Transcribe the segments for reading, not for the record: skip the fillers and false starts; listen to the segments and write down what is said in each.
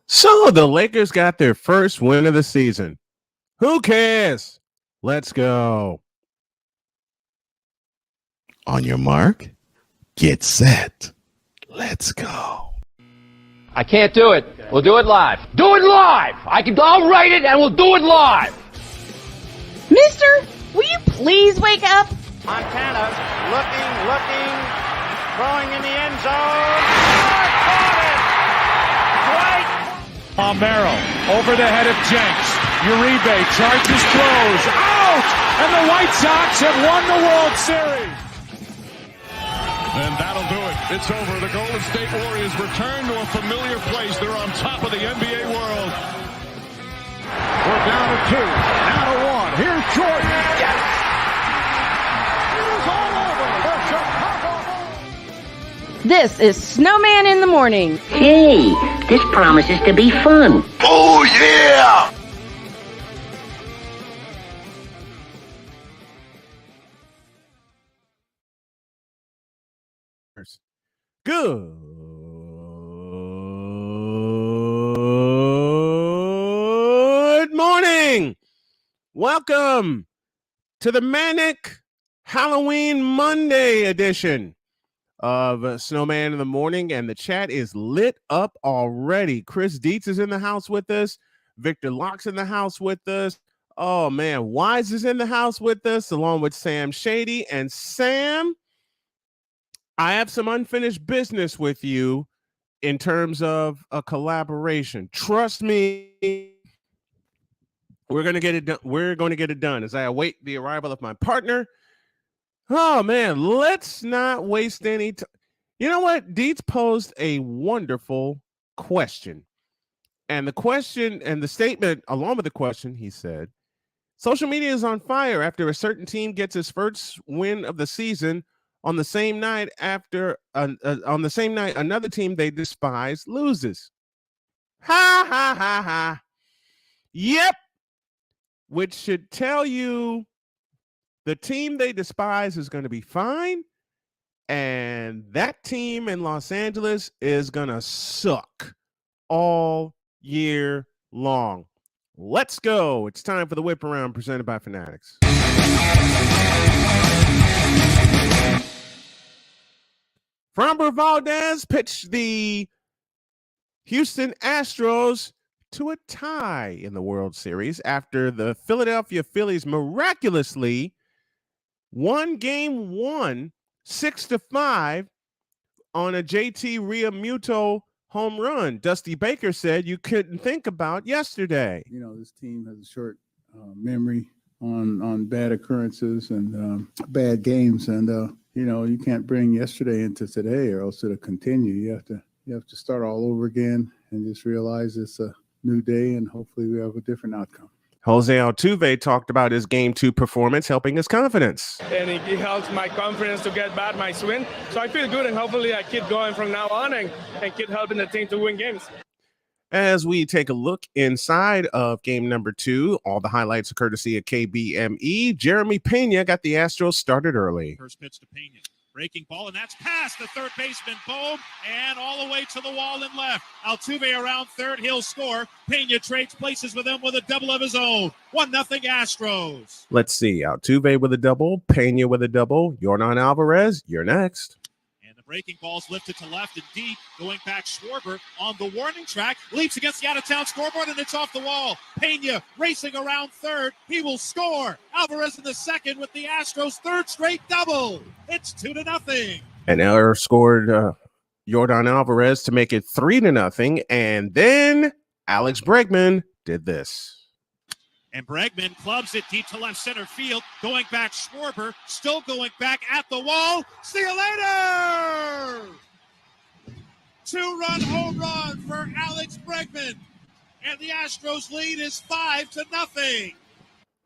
So the Lakers got their first win of the season. Who cares? Let's go. On your mark, get set. Let's go. I can't do it. We'll do it live. Do it live! I'll write it and we'll do it live! Mister, will you please wake up? Montana looking, throwing in the end zone. Caught it! Dwight! Palmero over the head of Jenks. Uribe charges, throws, out! And the White Sox have won the World Series. And that'll do it. It's over. The Golden State Warriors return to a familiar place. They're on top of the NBA world. We're down to 2, now to 1. Here's Jordan. Yes! He's all over the Chicago Bulls. This is Snowman in the Morning. Hey, this promises to be fun. Oh, yeah! Good morning. Welcome to the Manic Halloween Monday edition of Snowman in the Morning, and the chat is lit up already. Chris Dietz is in the house with us. Victor Locke's in the house with us. Oh, man. Wise is in the house with us, along with Sam Shady. And Sam, I have some unfinished business with you in terms of a collaboration. Trust me, we're going to get it done. We're going to get it done as I await the arrival of my partner. Oh, man, let's not waste any time. You know what? Dietz posed a wonderful question. And the question and the statement along with the question, he said, social media is on fire after a certain team gets its first win of the season on the same night another team they despise loses. Ha, ha, ha, ha. Yep. Which should tell you the team they despise is going to be fine. And that team in Los Angeles is going to suck all year long. Let's go. It's time for the Whip Around presented by Fanatics. Framber Valdez pitched the Houston Astros to a tie in the World Series after the Philadelphia Phillies miraculously won Game 1 6-5 on a JT Realmuto home run. Dusty Baker said you couldn't think about yesterday. You know, this team has a short memory on bad occurrences and bad games, and you know, you can't bring yesterday into today or else it'll continue. You have to start all over again and just realize it's a new day and hopefully we have a different outcome. Jose Altuve talked about his Game 2 performance helping his confidence. And it helps my confidence to get back my swing. So I feel good, and hopefully I keep going from now on and keep helping the team to win games. As we take a look inside of game number 2, all the highlights are courtesy of KBME. Jeremy Pena got the Astros started early. First pitch to Pena. Breaking ball, and that's past the third baseman, Bohm, and all the way to the wall and left. Altuve around third, he'll score. Pena trades places with him with a double of his own. 1-0 Astros. Let's see. Altuve with a double, Pena with a double. Yordan Alvarez, you're next. And the The breaking ball's lifted to left and deep. Going back, Schwarber on the warning track. Leaps against the out-of-town scoreboard, and it's off the wall. Pena racing around third. He will score. Alvarez in the second with the Astros' third straight double. It's 2-0. And Eller scored Yordan Alvarez to make it 3-0. And then Alex Bregman did this. And Bregman clubs it deep to left center field. Going back, Schwarber still going back at the wall. See you later! 2-run home run for Alex Bregman. And the Astros lead is 5-0.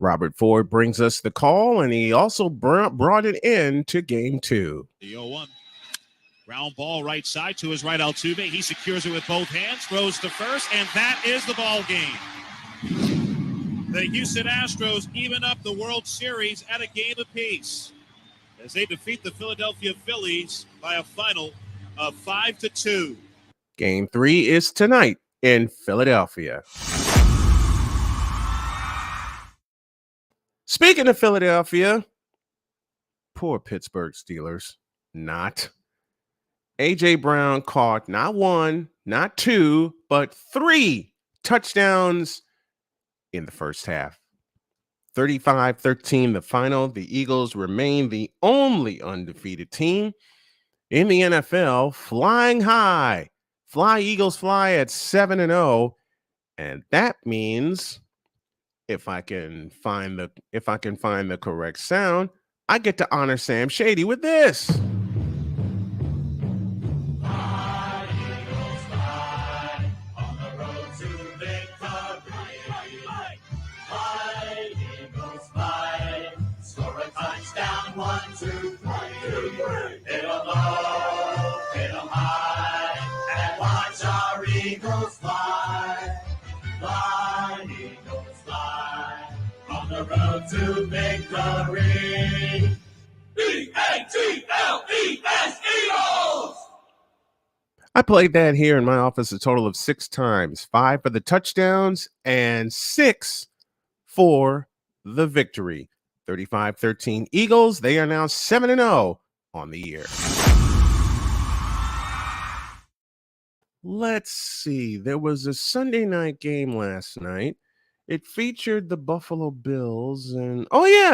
Robert Ford brings us the call, and he also brought it in to game 2. The 0-1. Ground ball right side to his right, Altuve. He secures it with both hands, throws to first, and that is the ball game. The Houston Astros even up the World Series at a game apiece as they defeat the Philadelphia Phillies by a final of 5-2. Game 3 is tonight in Philadelphia. Speaking of Philadelphia, poor Pittsburgh Steelers. Not. A.J. Brown caught not 1, not 2, but 3 touchdowns in the first half. 35-13 the final. The Eagles remain the only undefeated team in the NFL, flying high. Fly Eagles fly at 7-0, and that means if I can find the correct sound, I get to honor Sam Shady with this. To victory. E-A-T-L-E-S, Eagles! I played that here in my office a total of 6 times, 5 for the touchdowns and 6 for the victory. 35-13 Eagles. They are now 7-0 on the year. Let's see. There was a Sunday night game last night. It featured the Buffalo Bills, and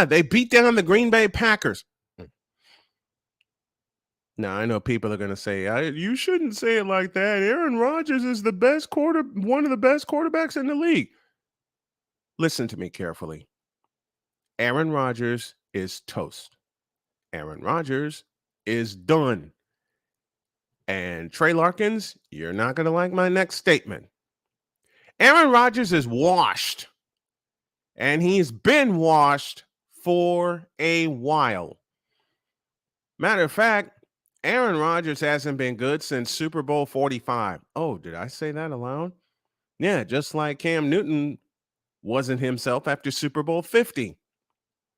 they beat down the Green Bay Packers. Now, I know people are going to say, you shouldn't say it like that. Aaron Rodgers is one of the best quarterbacks in the league. Listen to me carefully. Aaron Rodgers is toast. Aaron Rodgers is done. And Trey Larkins, you're not going to like my next statement. Aaron Rodgers is washed, and he's been washed for a while. Matter of fact, Aaron Rodgers hasn't been good since Super Bowl 45. Oh, did I say that aloud? Yeah, just like Cam Newton wasn't himself after Super Bowl 50.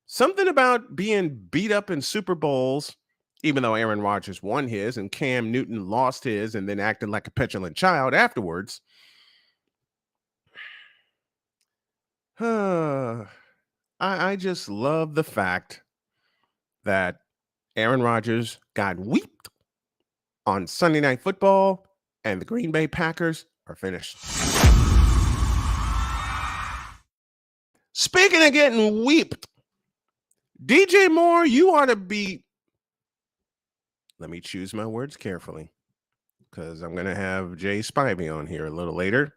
Something about being beat up in Super Bowls, even though Aaron Rodgers won his and Cam Newton lost his and then acted like a petulant child afterwards. I just love the fact that Aaron Rodgers got weeped on Sunday Night Football and the Green Bay Packers are finished. Speaking of getting weeped, DJ Moore, you ought to be, let me choose my words carefully because I'm going to have Jay Spivey on here a little later.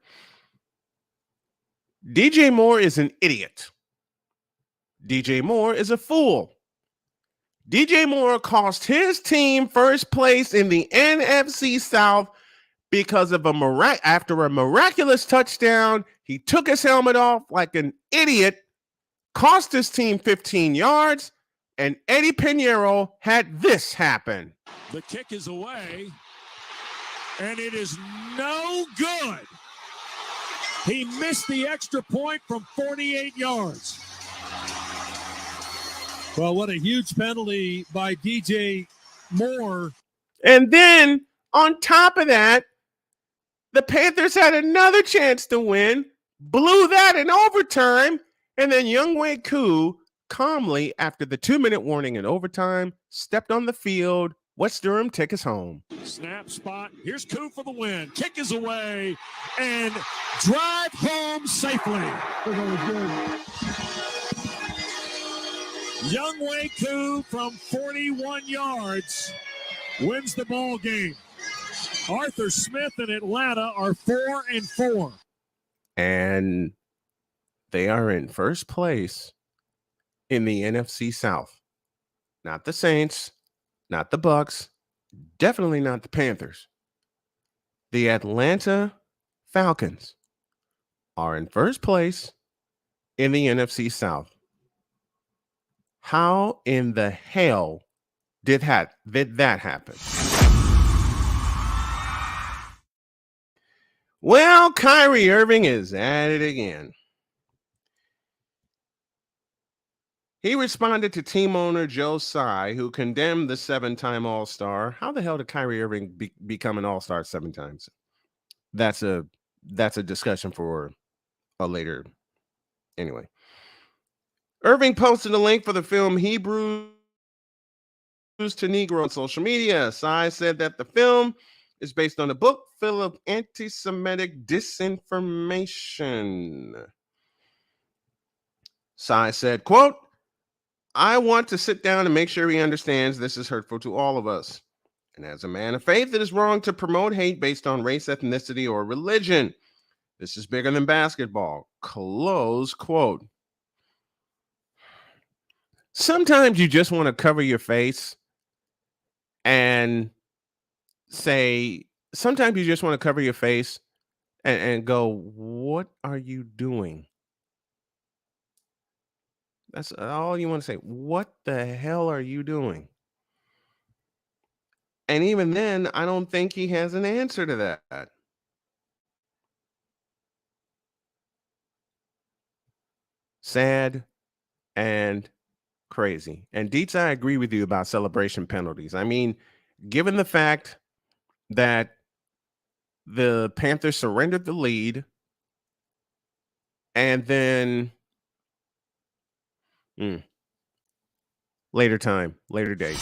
DJ Moore is an idiot. DJ Moore is a fool. DJ Moore cost his team first place in the NFC South because of after a miraculous touchdown. He took his helmet off like an idiot, cost his team 15 yards, and Eddie Pinheiro had this happen. The kick is away, and it is no good. He missed the extra point from 48 yards. Well, what a huge penalty by DJ Moore. And then on top of that, the Panthers had another chance to win, blew that in overtime, and then Younghoe Koo calmly, after the 2-minute warning in overtime, stepped on the field West Durham, take us home. Snap spot. Here's Koo for the win. Kick is away and drive home safely. Young Wei Koo from 41 yards wins the ball game. Arthur Smith and Atlanta are 4-4. And they are in first place in the NFC South. Not the Saints, not the Bucks, definitely not the Panthers. The Atlanta Falcons are in first place in the NFC South. How in the hell did that happen? Well, Kyrie Irving is at it again. He responded to team owner Joe Tsai, who condemned the 7-time All-Star. How the hell did Kyrie Irving become an All-Star 7 times? That's a discussion for a later. Anyway, Irving posted a link for the film Hebrews to Negro on social media. Tsai said that the film is based on a book full of anti-Semitic disinformation. Tsai said, quote, I want to sit down and make sure he understands this is hurtful to all of us. And as a man of faith, it is wrong to promote hate based on race, ethnicity, or religion. This is bigger than basketball. Close quote. Sometimes you just want to cover your face and say, sometimes you just want to cover your face and go, what are you doing? That's all you want to say. What the hell are you doing? And even then, I don't think he has an answer to that. Sad and crazy. And Dietz, I agree with you about celebration penalties. I mean, given the fact that the Panthers surrendered the lead and then later date.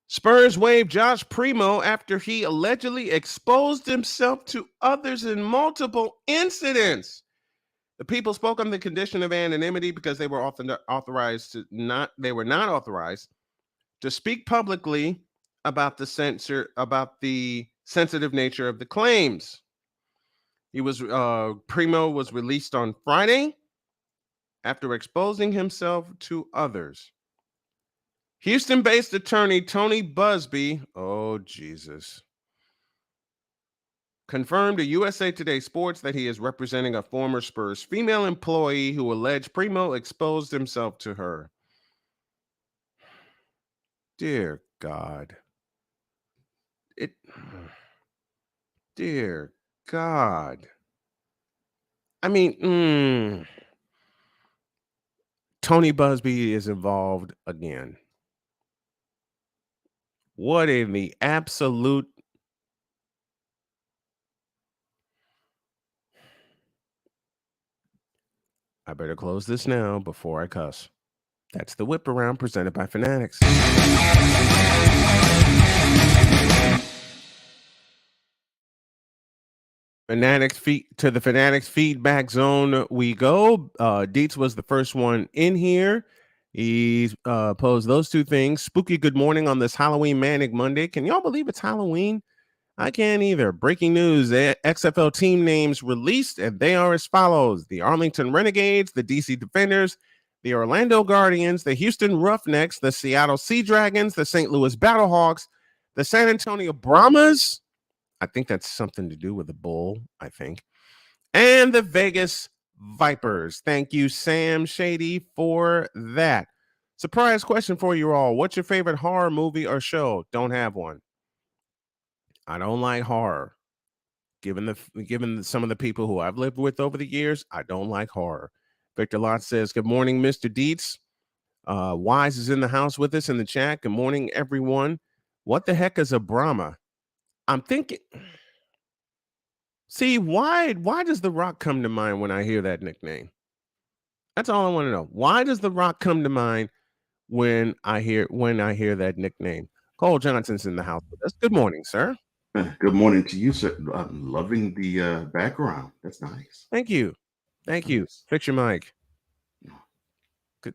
Spurs waived Josh Primo after he allegedly exposed himself to others in multiple incidents. The people spoke on the condition of anonymity because they were not authorized to speak publicly about the sensitive nature of the claims. Primo was released on Friday after exposing himself to others. Houston-based attorney Tony Busby, oh Jesus, confirmed to USA Today Sports that he is representing a former Spurs female employee who alleged Primo exposed himself to her. Dear God. Dear God. I mean, Tony Busby is involved again. What in the absolute... I better close this now before I cuss. That's the Whip Around presented by Fanatics. To the Fanatics feedback zone we go. Dietz was the first one in here. He posed those two things. Spooky good morning on this Halloween Manic Monday. Can y'all believe it's Halloween? I can't either. Breaking news, XFL team names released, and they are as follows. The Arlington Renegades, the DC Defenders, the Orlando Guardians, the Houston Roughnecks, the Seattle Sea Dragons, the St. Louis Battlehawks, the San Antonio Brahmas. I think that's something to do with the bull, I think. And the Vegas Vipers. Thank you, Sam Shady, for that. Surprise question for you all. What's your favorite horror movie or show? Don't have one. I don't like horror. Given some of the people who I've lived with over the years, I don't like horror. Victor Lott says, good morning, Mr. Dietz. Wise is in the house with us in the chat. Good morning, everyone. What the heck is a Brahma? I'm thinking... See, why does The Rock come to mind when I hear that nickname? That's all I want to know. Why does The Rock come to mind when I hear that nickname. Cole Johnson's in the house with us. Good morning, sir. Good morning to you, sir. I'm loving the background. That's nice. Thank you. Nice. Fix your mic. Good.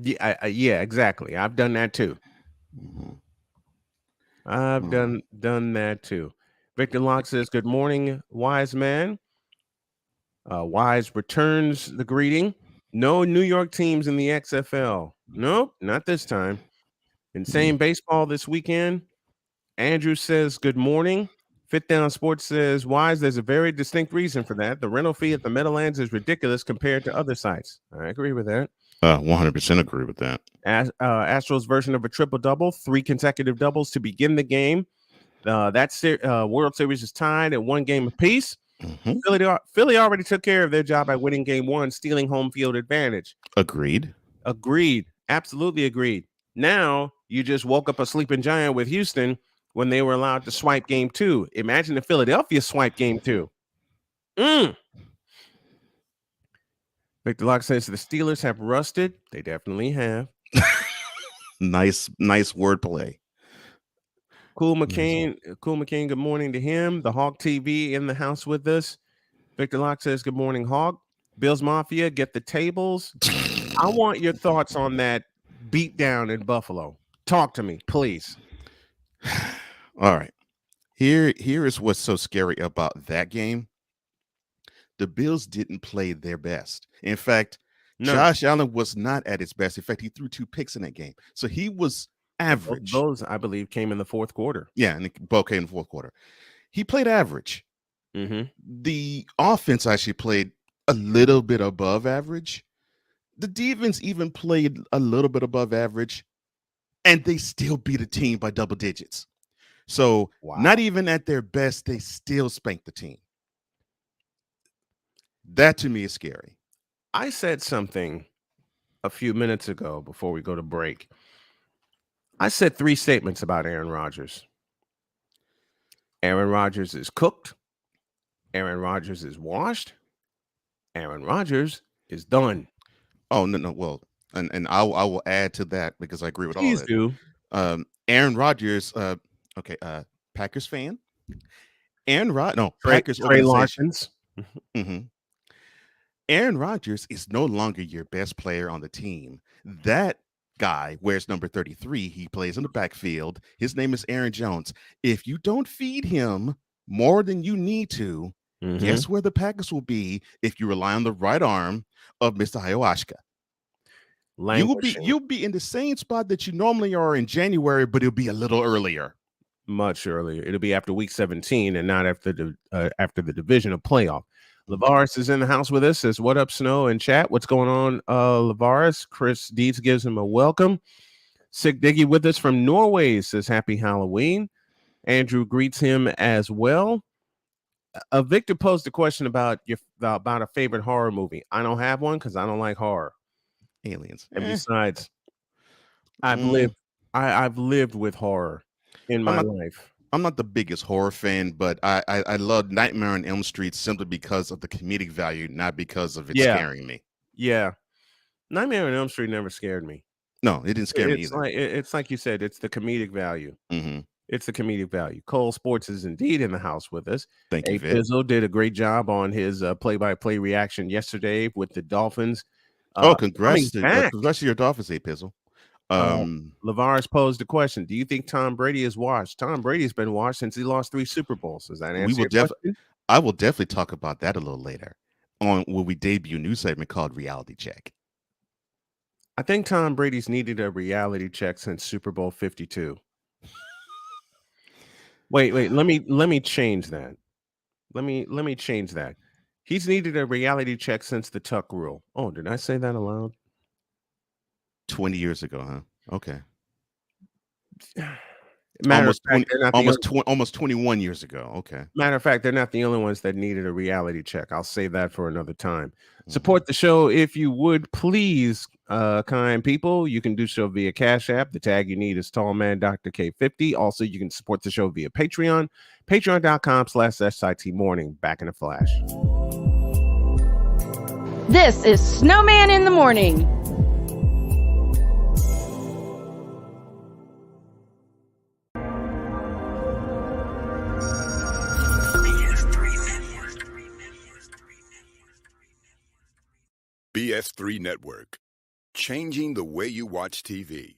Yeah, yeah, exactly. I've done that too. I've done that too. Victor Locke says, "Good morning, wise man." Wise returns the greeting. No New York teams in the XFL. Nope, not this time. Insane baseball this weekend. Andrew says, "Good morning." Fit Down Sports says, "Wise, there's a very distinct reason for that. The rental fee at the Meadowlands is ridiculous compared to other sites." I agree with that. 100% agree with that. Astros version of a triple double, 3 consecutive doubles to begin the game. That World Series is tied at 1 game apiece. Philly already took care of their job by winning game 1, stealing home field advantage. Agreed. Absolutely agreed. Now you just woke up a sleeping giant with Houston when they were allowed to swipe game 2. Imagine if Philadelphia swiped game 2. Victor Locke says the Steelers have rusted. They definitely have. Nice wordplay. Cool McCain, good morning to him. The Hawk TV in the house with us. Victor Locke says, "Good morning, Hawk." Bills Mafia, get the tables. I want your thoughts on that beatdown in Buffalo. Talk to me, please. All right. Here is what's so scary about that game. The Bills didn't play their best. In fact, Josh Allen was not at his best. In fact, he threw 2 picks in that game. So he was average. Those, I believe, came in the fourth quarter. Yeah, and both came in the fourth quarter. He played average. The offense actually played a little bit above average. The defense even played a little bit above average, and they still beat a team by double digits. So not even at their best, they still spanked the team. That to me is scary. I said something a few minutes ago before we go to break. I said 3 statements about Aaron Rodgers. Aaron Rodgers is cooked. Aaron Rodgers is washed. Aaron Rodgers is done. Oh, no. Well, and I will add to that because I agree with all that. Please do. Aaron Rodgers, Packers fan. Packers Trey organization. Larkins. Aaron Rodgers is no longer your best player on the team. That guy wears number 33. He plays in the backfield. His name is Aaron Jones. If you don't feed him more than you need to, guess where the Packers will be if you rely on the right arm of Mr. Ayahuasca. You'll be in the same spot that you normally are in January, but it'll be a little earlier. Much earlier. It'll be after week 17 and not after the divisional playoff. Lavaris is in the house with us. Says, "What up, Snow?" in chat. What's going on, Lavaris? Chris Deeds gives him a welcome. Sick Diggy with us from Norway says, "Happy Halloween." Andrew greets him as well. Victor posed a question about a favorite horror movie. I don't have one because I don't like horror. Aliens. And besides, I've lived with horror in my life. I'm not the biggest horror fan, but I love Nightmare on Elm Street simply because of the comedic value, not because of it scaring me. Yeah. Nightmare on Elm Street never scared me. No, it didn't scare me either. It's like you said, it's the comedic value. It's the comedic value. Cole Sports is indeed in the house with us. Thank you, Vic. Pizzle did a great job on his play-by-play reaction yesterday with the Dolphins. Congrats to your Dolphins, Pizzle. Lavaris posed a question. Do you think Tom Brady is washed? Tom Brady's been washed since he lost 3 Super Bowls. Does that answer your question? I will definitely talk about that a little later on when we debut a new segment called Reality Check. I think Tom Brady's needed a reality check since Super Bowl 52. Wait, let me change that. Let me change that. He's needed a reality check since the Tuck rule. Oh, did I say that aloud? 20 years ago, huh? Okay. Almost 21 years ago. Okay. Matter of fact, they're not the only ones that needed a reality check. I'll save that for another time. Support the show if you would, please, kind people. You can do so via Cash App. The tag you need is Tallman Dr. K50. Also, you can support the show via Patreon. Patreon.com/SIT Morning. Back in a flash. This is Snowman in the Morning. BS3 Network, changing the way you watch TV.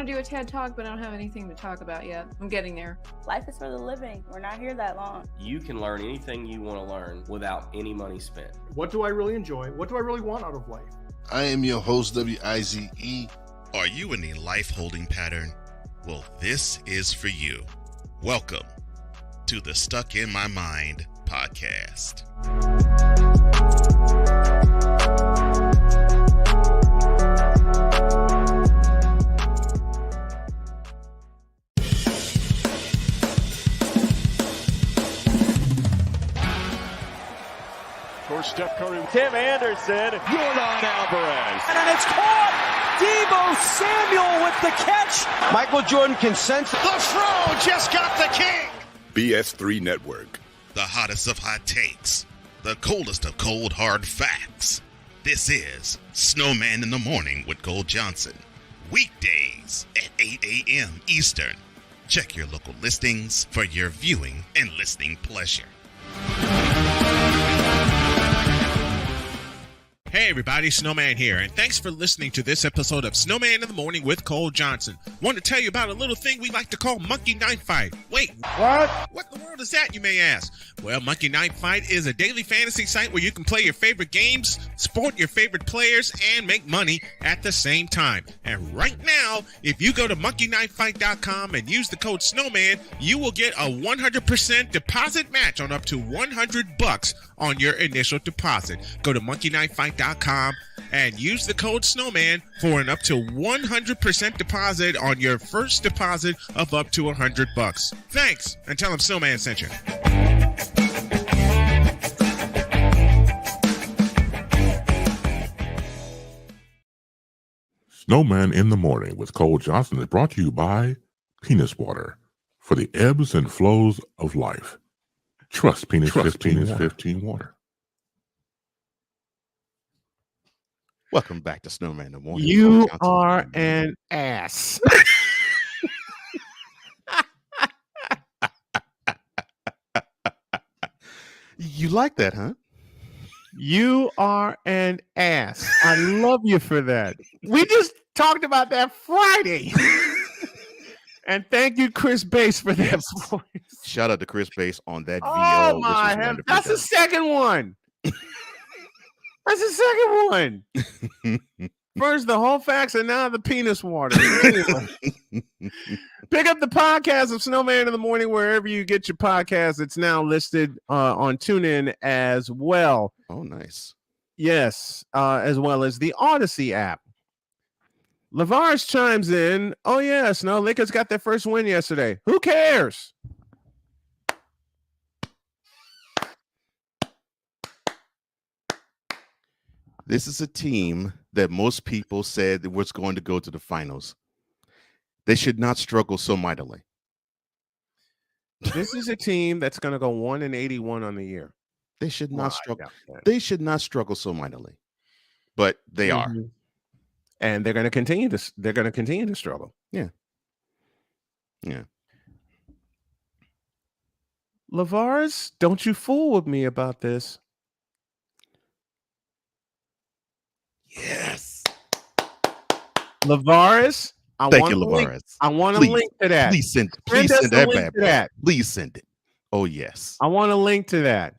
Do a TED Talk, but I don't have anything to talk about yet. I'm getting there. Life is for the living. We're not here that long. You can learn anything you want to learn without any money spent. What do I really enjoy? What do I really want out of life? I am your host, WIZE. Are you in a life holding pattern? Well, this is for you. Welcome to the Stuck in My Mind podcast. Steph Curry. Tim Anderson. Yordan Alvarez. And it's caught. Debo Samuel with the catch. Michael Jordan can sense. The Fro just got the king. BS3 Network. The hottest of hot takes. The coldest of cold hard facts. This is Snowman in the Morning with Cole Johnson. Weekdays at 8 a.m. Eastern. Check your local listings for your viewing and listening pleasure. Hey everybody, Snowman here, and thanks for listening to this episode of Snowman in the Morning with Cole Johnson. Want to tell you about a little thing we like to call Monkey Knife Fight. Wait, what? What in the world is that, you may ask? Well, Monkey Knife Fight is a daily fantasy site where you can play your favorite games, support your favorite players, and make money at the same time. And right now, if you go to monkeyknifefight.com and use the code Snowman, you will get a 100% deposit match on up to $100 on your initial deposit. Go to monkeyknifefight.com and use the code Snowman for an up to 100% deposit on your first deposit of up to $100. Thanks, and tell them Snowman sent you. Snowman in the Morning with Cole Johnson is brought to you by Penis Water for the ebbs and flows of life. Trust Penis 15 water. Welcome back to Snowman in the Morning. You are an ass. You like that, huh? You are an ass. I love you for that. We just talked about that Friday. And thank you, Chris Bass, for that voice. Shout out to Chris Bass on that VO. Oh, my heavens. That's the second one. That's the second one. First the whole facts and now the penis water. Anyway. Pick up the podcast of Snowman in the Morning wherever you get your podcast. It's now listed on TuneIn as well. Oh, nice. Yes, as well as the Odyssey app. LeVars chimes in. Oh, yeah, Snow. Lakers got their first win yesterday. Who cares? This is a team that most people said was going to go to the finals. They should not struggle so mightily. This is a team that's going to go 1-81 on the year. They should not struggle. They should not struggle so mightily, but they are, and they're going to continue to. They're going to continue to struggle. Yeah. Yeah. LeVars, don't you fool with me about this. Yes. LeVars, I Thank want you, a link. LeVars. I want a Please, link to that. Please send us a that link bad to boy. that. Please send it. Oh, yes. I want a link to that.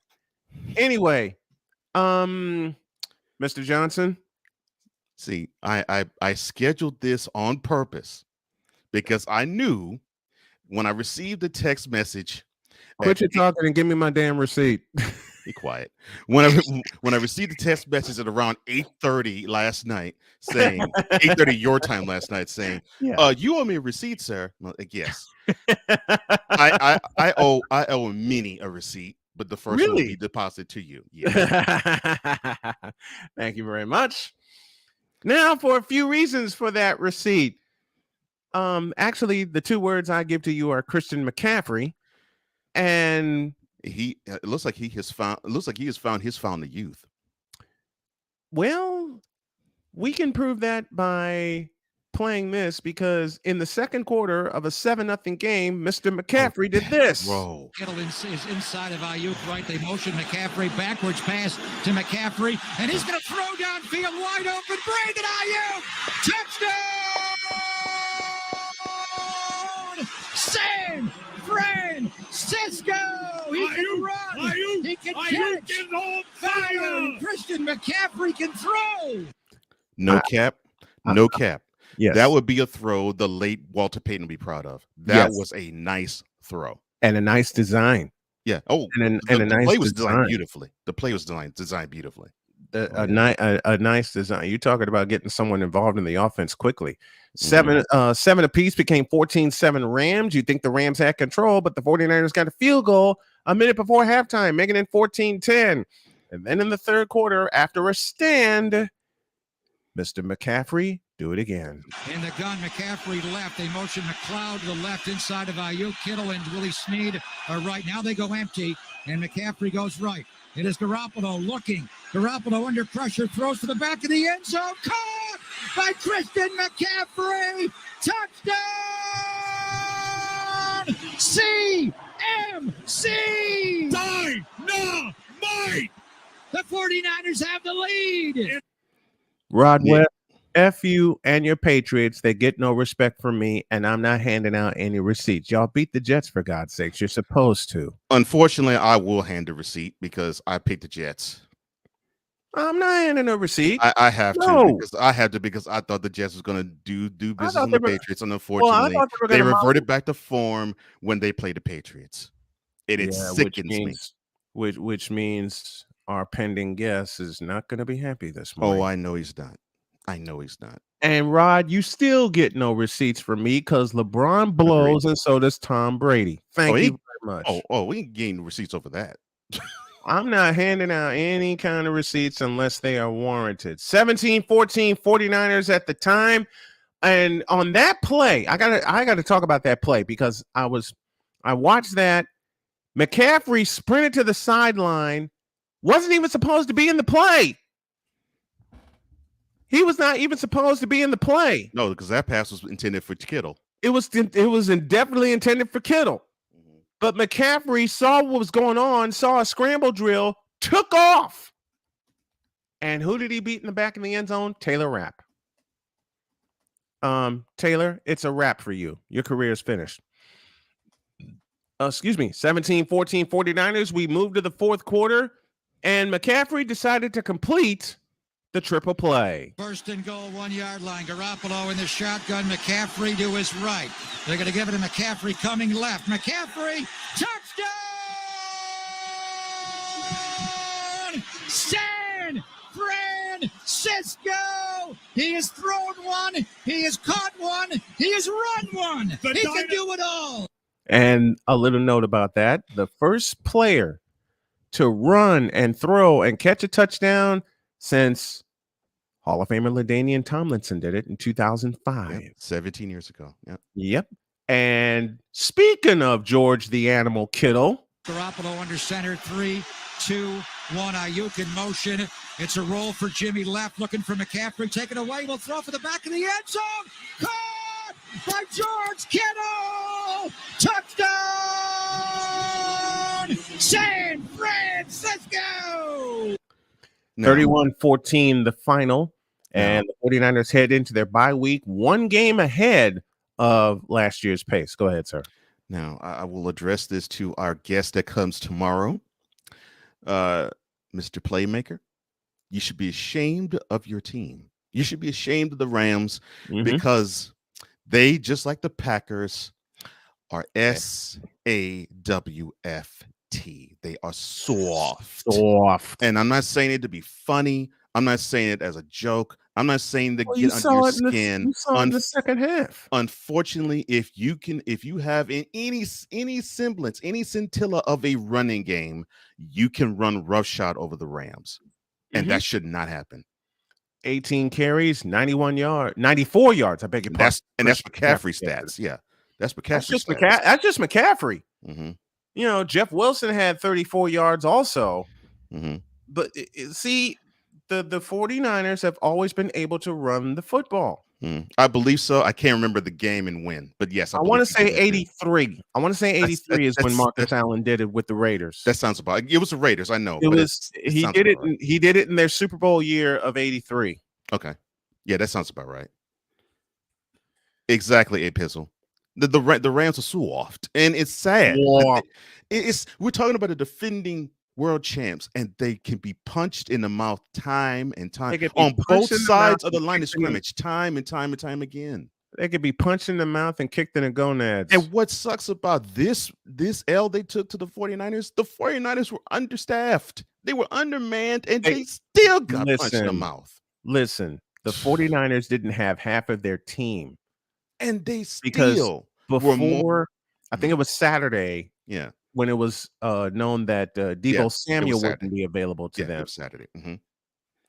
Anyway, Mr. Johnson. See, I scheduled this on purpose because I knew when I received the text message. Quit your talking and give me my damn receipt. Be quiet. When I received the text message at around 8:30 last night, saying 8:30 your time last night, saying, you owe me a receipt, sir. I'm like, yes. I owe Minnie a receipt, but the first one will be deposited to you. Yeah. Thank you very much. Now for a few reasons for that receipt. Actually, the two words I give to you are Christian McCaffrey, and it looks like he has found his fountain of youth. Well, we can prove that by playing this, because in the second quarter of a 7-0 game, Mr. McCaffrey did this. Whoa. Kittle is inside of Ayuk, right? They motion McCaffrey, backwards pass to McCaffrey, and he's going to throw downfield wide open. Brandon Ayuk, touchdown! San Francisco! He can run! He can catch! Is on fire! Christian McCaffrey can throw! No cap. No cap. Yes. That would be a throw the late Walter Payton would be proud of. That was a nice throw. And a nice design. Yeah. Oh, and the a nice play was design. designed beautifully. The play was designed beautifully. A nice design. You're talking about getting someone involved in the offense quickly. 7 apiece became 14-7 Rams. You think the Rams had control, but the 49ers got a field goal a minute before halftime, making it 14-10. And then in the third quarter, after a stand, Mr. McCaffrey, do it again. In the gun, McCaffrey left. They motion McLeod to the left inside of Ayuk. Kittle and Willie Snead are right. Now they go empty, and McCaffrey goes right. It is Garoppolo looking. Garoppolo under pressure, throws to the back of the end zone. Caught by Christian McCaffrey. Touchdown! CMC! Dynamite! The 49ers have the lead. Rod West, F you and your Patriots. They get no respect from me, and I'm not handing out any receipts. Y'all beat the Jets, for God's sakes. You're supposed to. Unfortunately, I will hand a receipt because I picked the Jets. I'm not handing a receipt. I have to because I thought the Jets was going to do business with the Patriots, and unfortunately, they reverted back to form when they played the Patriots. It sickens me. Which means our pending guest is not going to be happy this morning. Oh, I know he's not. And Rod, you still get no receipts from me because LeBron blows, and so does Tom Brady. Thank you very much. Oh, we can gain receipts over that. I'm not handing out any kind of receipts unless they are warranted. 17-14 49ers at the time. And on that play, I gotta talk about that play because I watched that. McCaffrey sprinted to the sideline, wasn't even supposed to be in the play. He was not even supposed to be in the play. No, because that pass was intended for Kittle. It was definitely intended for Kittle. But McCaffrey saw what was going on, saw a scramble drill, took off. And who did he beat in the back of the end zone? Taylor Rapp. Taylor, it's a wrap for you. Your career is finished. 17-14 49ers. We moved to the fourth quarter, and McCaffrey decided to complete the triple play. First and goal, 1 yard line. Garoppolo in the shotgun. McCaffrey to his right. They're going to give it to McCaffrey coming left. McCaffrey, touchdown! San Francisco! He has thrown one. He has caught one. He has run one. He can do it all. And a little note about that. The first player to run and throw and catch a touchdown since Hall of Famer LaDainian Tomlinson did it in 2005. 17 years ago. Yep. And speaking of George the Animal Kittle. Garoppolo under center, 3, 2, 1. Ayuk in motion. It's a roll for Jimmy left, looking for McCaffrey. Taken away. Will throw for the back of the end zone. Caught by George Kittle. Touchdown, San Francisco. 31-14 the final. And No. the 49ers head into their bye week, one game ahead of last year's pace. Go ahead, sir. Now, I will address this to our guest that comes tomorrow, Mr. Playmaker. You should be ashamed of your team. You should be ashamed of the Rams because they, just like the Packers, are SAWFT. They are soft. And I'm not saying it to be funny. I'm not saying it as a joke. I'm not saying to get under your skin. You saw it in the second half. Unfortunately, if you have any semblance, any scintilla of a running game, you can run roughshod over the Rams. And that should not happen. 18 carries, 94 yards. I beg your pardon. That's McCaffrey stats. Yeah. That's McCaffrey stats. That's just McCaffrey. Mm-hmm. You know, Jeff Wilson had 34 yards also. Mm-hmm. But see, the 49ers have always been able to run the football. I believe so. I can't remember the game and when, but yes, I want to say 83. I want to say 83 is when Marcus Allen did it with the Raiders. That sounds about it. It was the Raiders, I know. He did it. Right. He did it in their Super Bowl year of 83. Okay, yeah, that sounds about right. Exactly, a Pizzle. The Rams are soft, and it's sad. We're talking about a defending world champs, and they can be punched in the mouth time and time on both sides of the line of scrimmage, time and time again. They could be punched in the mouth and kicked in the gonads. And what sucks about this L they took to the 49ers, the 49ers were understaffed. They were undermanned, and they still got punched in the mouth. Listen, the 49ers didn't have half of their team. And they still before, I think it was Saturday. Yeah. When it was known that Deebo Samuel wouldn't be available to them. It was Saturday.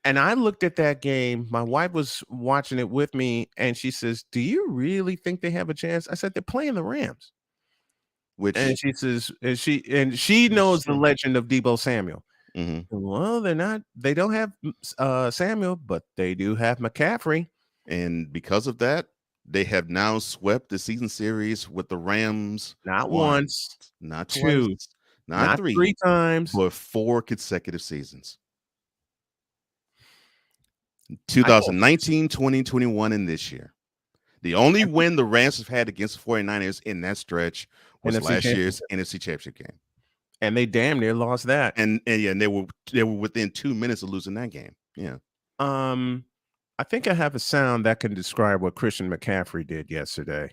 And I looked at that game. My wife was watching it with me, and she says, "Do you really think they have a chance?" I said, "They're playing the Rams." And she says, she knows the legend of Deebo Samuel. Well, they're not. They don't have Samuel, but they do have McCaffrey. And because of that, they have now swept the season series with the Rams. Not once, not two, twice, not three times, but 4 consecutive seasons. 2019, 20, 21, and this year. The only win the Rams have had against the 49ers in that stretch was last year's NFC Championship game. And they damn near lost that. And they were within 2 minutes of losing that game. Yeah. I think I have a sound that can describe what Christian McCaffrey did yesterday.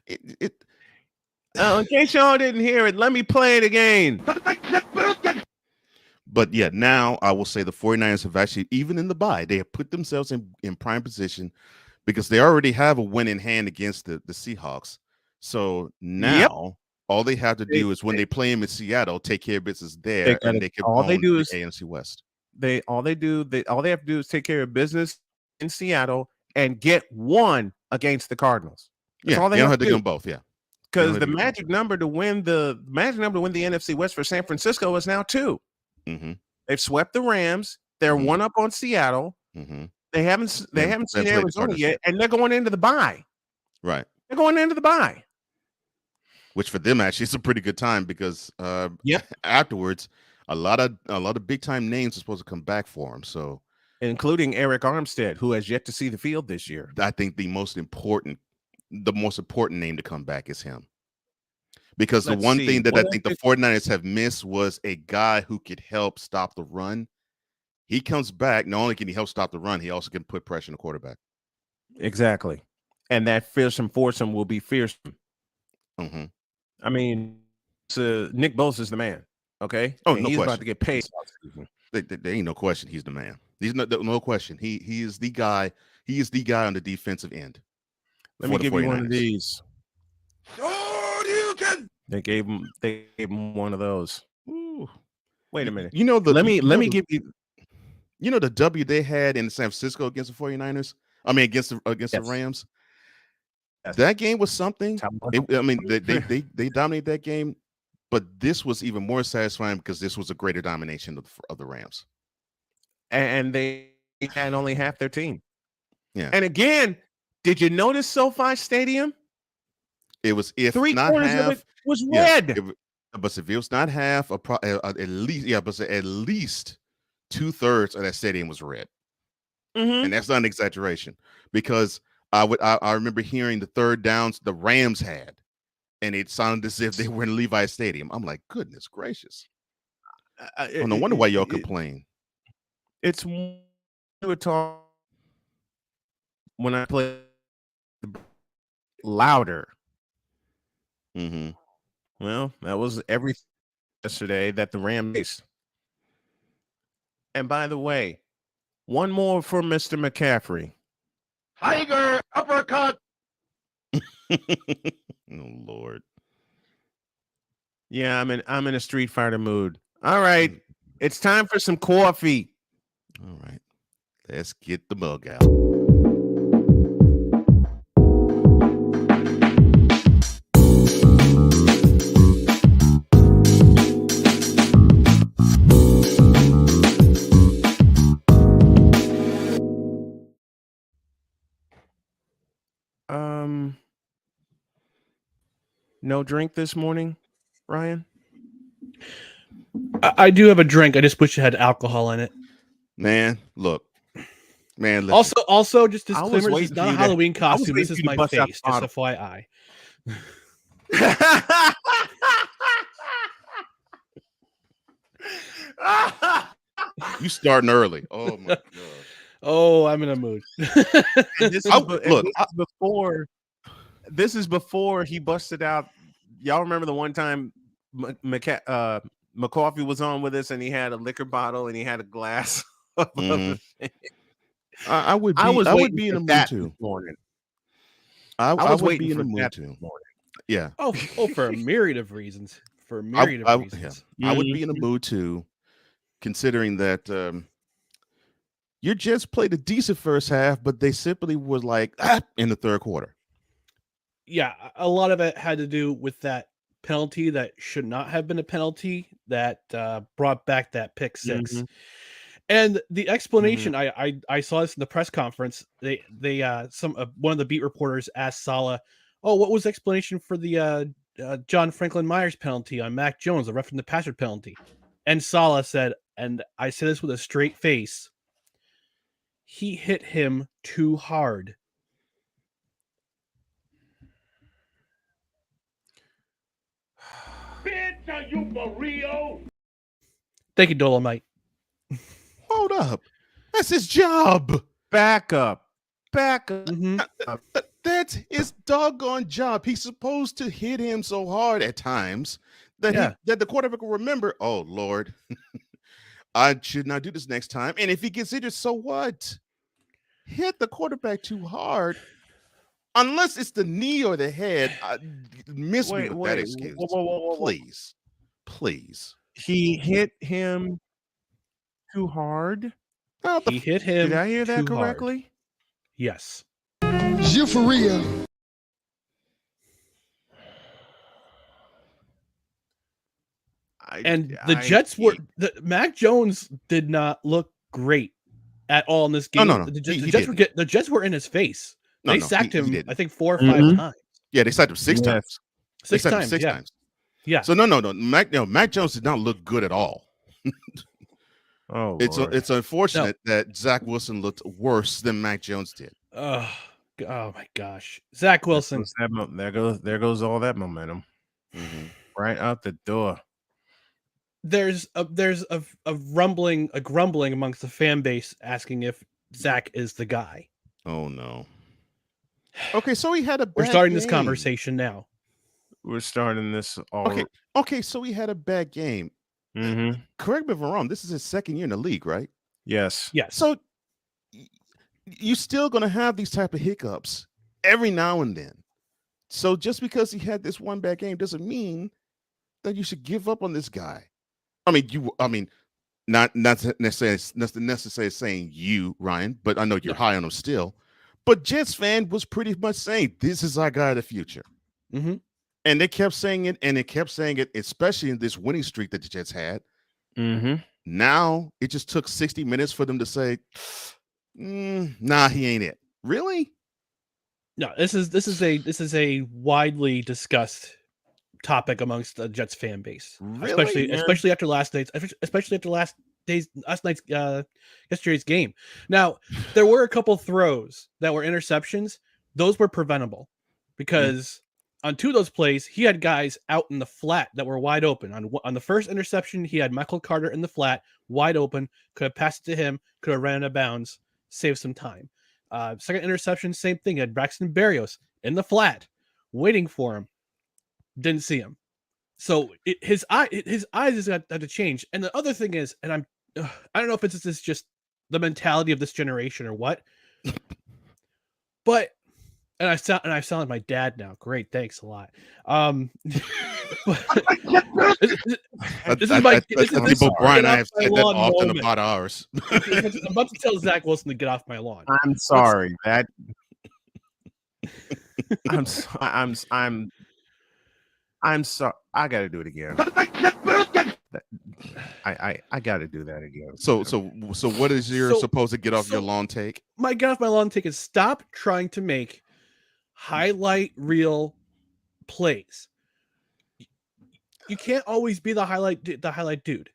In case y'all didn't hear it, let me play it again. But yeah, now I will say the 49ers have actually, even in the bye, they have put themselves in prime position because they already have a win in hand against the Seahawks. So now all they have to do is when they play them in Seattle, take care of business there, and they can own the AFC West. All they have to do is take care of business in Seattle and get one against the Cardinals. That's all they don't have to do them both. Yeah, because the magic number to win the NFC West for San Francisco is now 2. They've swept the Rams. They're 1 up on Seattle. They haven't seen Arizona yet, and they're going into the bye. Right, they're going into the bye, which for them actually is a pretty good time because afterwards. A lot of big time names are supposed to come back for him. So, including Eric Armstead, who has yet to see the field this year. I think the most important name to come back is him. Because the one thing that I think the 49ers have missed was a guy who could help stop the run. He comes back. Not only can he help stop the run, he also can put pressure on the quarterback. Exactly. And that fearsome foursome will be fearsome. I mean, Nick Bosa is the man. Okay. Oh, and no he's question. About to get paid. There ain't no question. He's the man. He's no question. He is the guy. He is the guy on the defensive end. Let me give you one of these. They gave him one of those. Ooh. Wait a minute. Let me give you. You know the W they had in San Francisco against the 49ers. I mean against the Rams. Yes. That game was something. They dominated that game. But this was even more satisfying because this was a greater domination of the Rams. And they had only half their team. Yeah. And again, did you notice SoFi Stadium? It was if Three not quarters half. of it was Yeah, red. but if it was not half, at least 2/3 of that stadium was red, and that's not an exaggeration because I remember hearing the third downs the Rams had, and it sounded as if they were in Levi Stadium. I'm like, goodness gracious! No wonder why y'all complain. It's talk when I play louder. Mm-hmm. Well, that was everything yesterday that the Rams faced. And by the way, one more for Mr. McCaffrey. Tiger uppercut. Oh Lord. Yeah, I'm in a Street Fighter mood. All right. It's time for some coffee. All right. Let's get the mug out. No drink this morning, Ryan? I do have a drink. I just wish it had alcohol in it. Man, look. Man, listen. Also, just disclaimer, this is not a Halloween costume. This is my face, just FYI. You starting early. Oh my god. Oh, I'm in a mood. This is before he busted out. Y'all remember the one time McCoffey was on with us and he had a liquor bottle and he had a glass of the thing. I would be in a mood too. I would be in a mood too. Yeah. Oh, for a myriad of reasons. For a myriad of reasons. Yeah. I would be in a mood too, considering that your Jets played a decent first half, but they simply were like in the third quarter. Yeah, a lot of it had to do with that penalty that should not have been a penalty that brought back that pick six. And the explanation, I saw this in the press conference. They one of the beat reporters asked Saleh, "Oh, what was the explanation for the John Franklin Myers penalty on Mac Jones, the roughing the passer penalty?" And Saleh said, and I say this with a straight face, he hit him too hard. Bitch, are you for real? Thank you, Dolomite. Hold up. That's his job. Back up. That's his doggone job. He's supposed to hit him so hard at times that that the quarterback will remember, oh, Lord, I should not do this next time. And if he gets injured, so what? Hit the quarterback too hard. Unless it's the knee or the head, miss me with that excuse. Please. He hit him too hard. He hit him. Did I hear that correctly? Hard. Yes. You for real? And the Jets were Mac Jones did not look great at all in this game. No. The Jets were in his face. They sacked him, I think, 4 or 5 times. Yeah, they sacked him 6 times. 6 times. Six times. Yeah. So no. Mac Jones did not look good at all. Oh, it's unfortunate that Zach Wilson looked worse than Mac Jones did. Oh my gosh, Zach Wilson. There goes all that momentum right out the door. There's a grumbling amongst the fan base asking if Zach is the guy. Oh no. Okay, so he had a bad We're starting game. This conversation now. We're starting this all. Okay, so he had a bad game. Correct me if I'm wrong. This is his second year in the league, right? Yes. So you're still going to have these type of hiccups every now and then. So just because he had this one bad game doesn't mean that you should give up on this guy. Not necessarily saying you, Ryan, but I know you're high on him still. But Jets fan was pretty much saying this is our guy of the future. And they kept saying it, especially in this winning streak that the Jets had. Now it just took 60 minutes for them to say, nah, he ain't it. Really? No, this is a widely discussed topic amongst the Jets fan base, Really? especially after last night's yesterday's game. Now, there were a couple throws that were interceptions; those were preventable because on two of those plays, he had guys out in the flat that were wide open. On the first interception, he had Michael Carter in the flat, wide open, could have passed it to him, could have ran out of bounds, saved some time. Second interception, same thing. He had Braxton Berrios in the flat, waiting for him. Didn't see him. So his eyes has got to change. And the other thing is, and I don't know if it's just the mentality of this generation or what, but I sound like my dad now. Great, thanks a lot. This is my Brian and I have said that often moment. About ours. I'm about to tell Zach Wilson to get off my lawn. I'm sorry. I'm sorry. I got to do it again. I got to do that again. So what is your supposed to get off your lawn take? My get off my lawn take is stop trying to make highlight reel plays. You can't always be the highlight dude.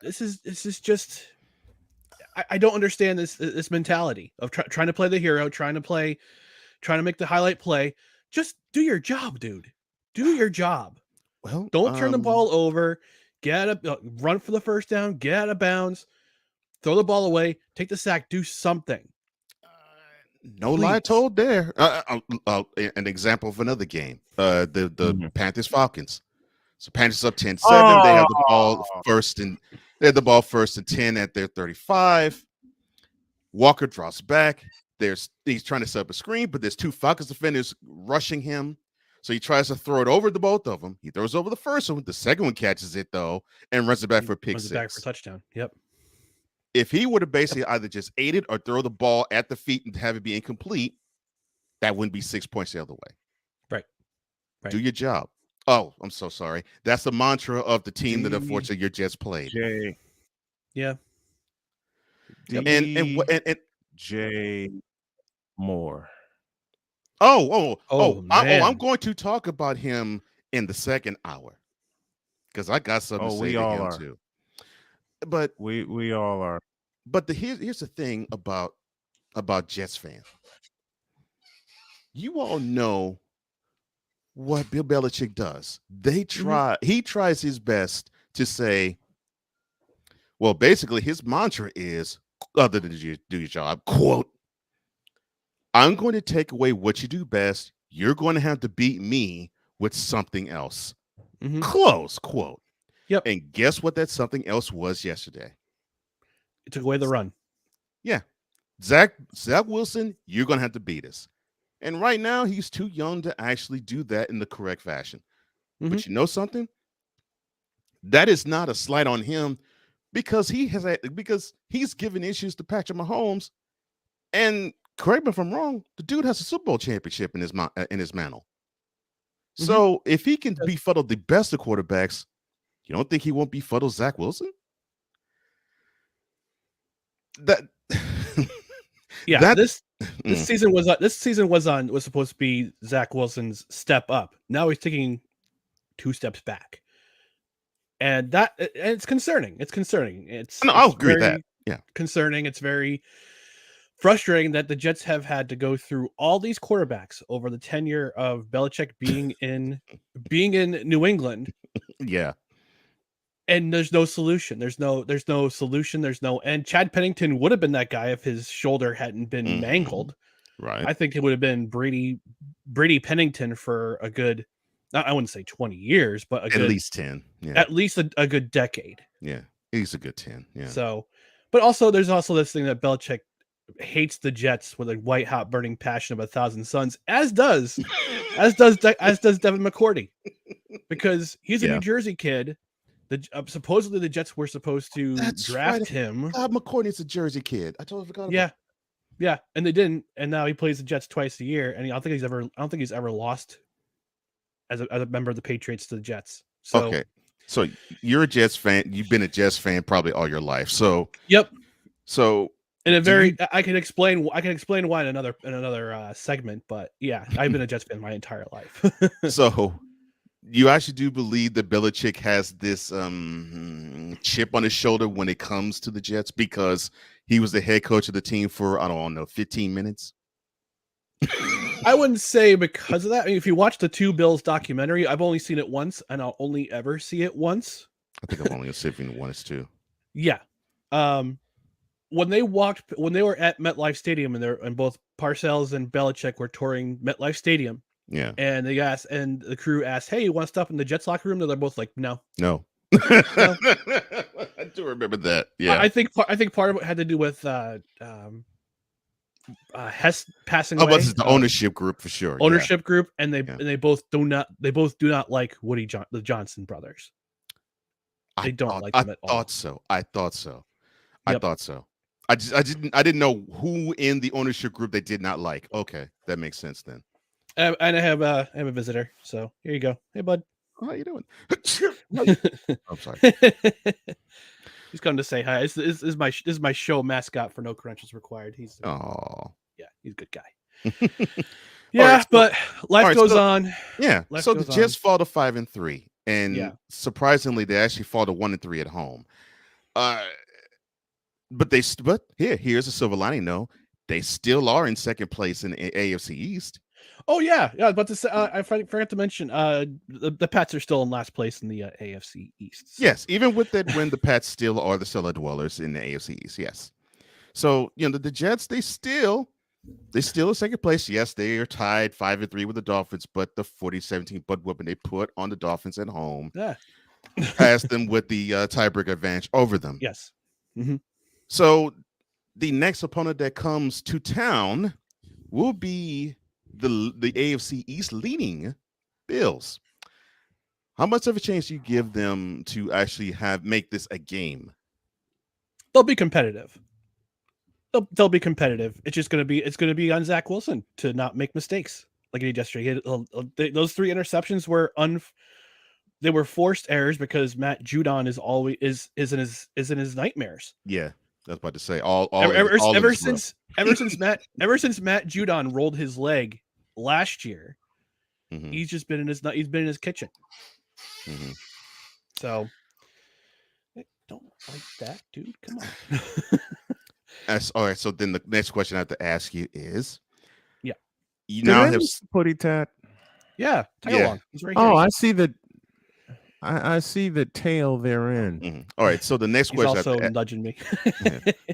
This is just I don't understand this mentality of trying to play the hero, trying to make the highlight play. Just do your job, dude. Do your job. Well, don't turn the ball over. Run for the first down. Get out of bounds. Throw the ball away. Take the sack. Do something. No lie told there. An example of another game. The Panthers Falcons. So Panthers up 10-7. They have the ball first and 10 at their 35. Walker drops back. He's trying to set up a screen, but there's two Falcons defenders rushing him. So he tries to throw it over to both of them. He throws over the first one. The second one catches it though and runs it back for a pick six. Back for a touchdown. Yep. If he would have basically either just ate it or throw the ball at the feet and have it be incomplete, that wouldn't be 6 points the other way. Right. Do your job. Oh, I'm so sorry. That's the mantra of the team that unfortunately your Jets played. Yeah. And J Moore. I'm going to talk about him in the second hour because I got something to say to him too. But we all are. But here's the thing about Jets fans. You all know what Bill Belichick does. He tries his best to say, well, basically his mantra is, other than you do your job, quote, I'm going to take away what you do best. You're going to have to beat me with something else. Close quote. Yep. And guess what that something else was yesterday? It took away the run. Yeah. Zach Wilson, you're going to have to beat us. And right now, he's too young to actually do that in the correct fashion. But you know something? That is not a slight on him because he's given issues to Patrick Mahomes. And correct me if I'm wrong, the dude has a Super Bowl championship in his mantle. So if he can befuddle the best of quarterbacks, you don't think he won't befuddle Zach Wilson? This season was supposed to be Zach Wilson's step up. Now he's taking 2 steps back, and it's concerning. I'll agree with that. Yeah, concerning. It's very frustrating that the Jets have had to go through all these quarterbacks over the tenure of Belichick being in New England. Yeah. And there's no solution. There's no solution. And Chad Pennington would have been that guy if his shoulder hadn't been mangled. Right. I think it would have been Brady Pennington for a good, I wouldn't say 20 years, but at least 10. Yeah. At least a good decade. Yeah. He's a good 10. Yeah. So, but also there's also this thing that Belichick hates the Jets with a white hot burning passion of 1,000 suns, as does Devin McCourty, because he's a New Jersey kid. Supposedly the Jets were supposed to draft him. McCourty's a Jersey kid. I totally forgot about Yeah, and they didn't, and now he plays the Jets twice a year, and I don't think he's ever lost as a member of the Patriots to the Jets. So, okay, so you're a Jets fan. You've been a Jets fan probably all your life. So yep. So In a very, I can explain why in another segment, but yeah, I've been a Jets fan my entire life. So you actually do believe that Belichick has this chip on his shoulder when it comes to the Jets because he was the head coach of the team for, I don't know, 15 minutes? I wouldn't say because of that. I mean, if you watch the Two Bills documentary, I've only seen it once, and I'll only ever see it once. I think I've only seen one is two. Yeah. When they were at MetLife Stadium, and both Parcells and Belichick were touring MetLife Stadium. Yeah. And the crew asked, "Hey, you want to stop in the Jets locker room?" They're both like, "No." No. No. I do remember that. Yeah. I think part of it had to do with Hess passing Oh, away. but it's the ownership group for sure. Ownership group, and they both do not like the Johnson brothers. They don't like them at all. I thought so. I didn't know who in the ownership group they did not like. Okay, that makes sense then. And I have a visitor, so here you go. Hey, bud. How you doing? I'm sorry. He's come to say hi. This is my show mascot for No Credentials Required. He's he's a good guy. Yeah, right, but life goes on. Yeah. So the Jets fall to 5-3, and surprisingly, they actually fall to 1-3 at home. But here's a silver lining. No, they still are in second place in the AFC East. Oh yeah. I was about to say. I forgot to mention. The Pats are still in last place in the AFC East. So. Yes, even with that win, the Pats still are the cellar dwellers in the AFC East. Yes. So the Jets, they still in second place. Yes, they are tied 5-3 with the Dolphins, but the 40-17 butt whooping they put on the Dolphins at home passed them with the tiebreaker advantage over them. Yes. Mm-hmm. So the next opponent that comes to town will be the AFC East leading Bills. How much of a chance do you give them to actually make this a game? They'll be competitive. They'll be competitive. It's going to be on Zach Wilson to not make mistakes like he did yesterday. Those 3 interceptions were they were forced errors because Matt Judon is in his nightmares. Yeah, I was about to say ever since Matt Judon rolled his leg last year, he's just been in his kitchen. Mm-hmm. So don't like that, dude. Come on. All right. So then the next question I have to ask you is, you Did now I have miss Putty Tat. Yeah, he's right here. Oh, I see the. I see the tail therein. Mm-hmm. All right. So the next He's question also nudging me.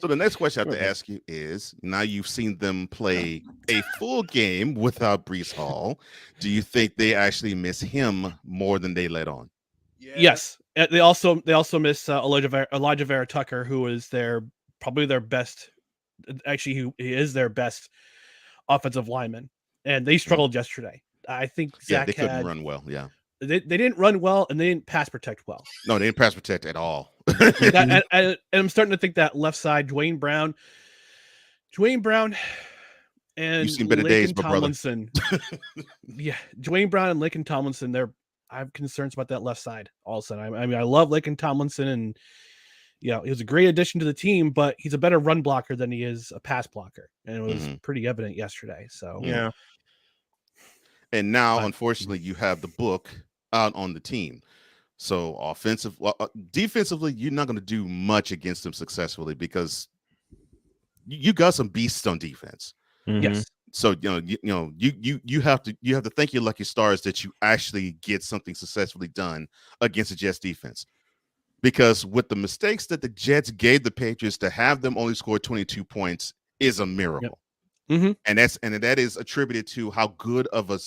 So the next question I have to ask you is: now you've seen them play a full game without Breece Hall. Do you think they actually miss him more than they let on? Yes. They also miss Elijah Vera Tucker, who is probably their best. Actually, he is their best offensive lineman, and they struggled yesterday. I think Zach they couldn't run well. Yeah. They didn't run well, and they didn't pass protect well. No, they didn't pass protect at all. and I'm starting to think that left side, Dwayne Brown, and you've seen better Lincoln days, my Tomlinson. Yeah, Dwayne Brown and Lincoln Tomlinson. I have concerns about that left side. All of a sudden, I mean, I love Lincoln Tomlinson, and he was a great addition to the team, but he's a better run blocker than he is a pass blocker, and it was pretty evident yesterday. So yeah. And now, unfortunately, you have the book out on the team. So defensively, you're not going to do much against them successfully because you got some beasts on defense. Mm-hmm. Yes. So you have to thank your lucky stars that you actually get something successfully done against the Jets defense. Because with the mistakes that the Jets gave the Patriots, to have them only score 22 points is a miracle. Yep. Mm-hmm. And that is attributed to how good of a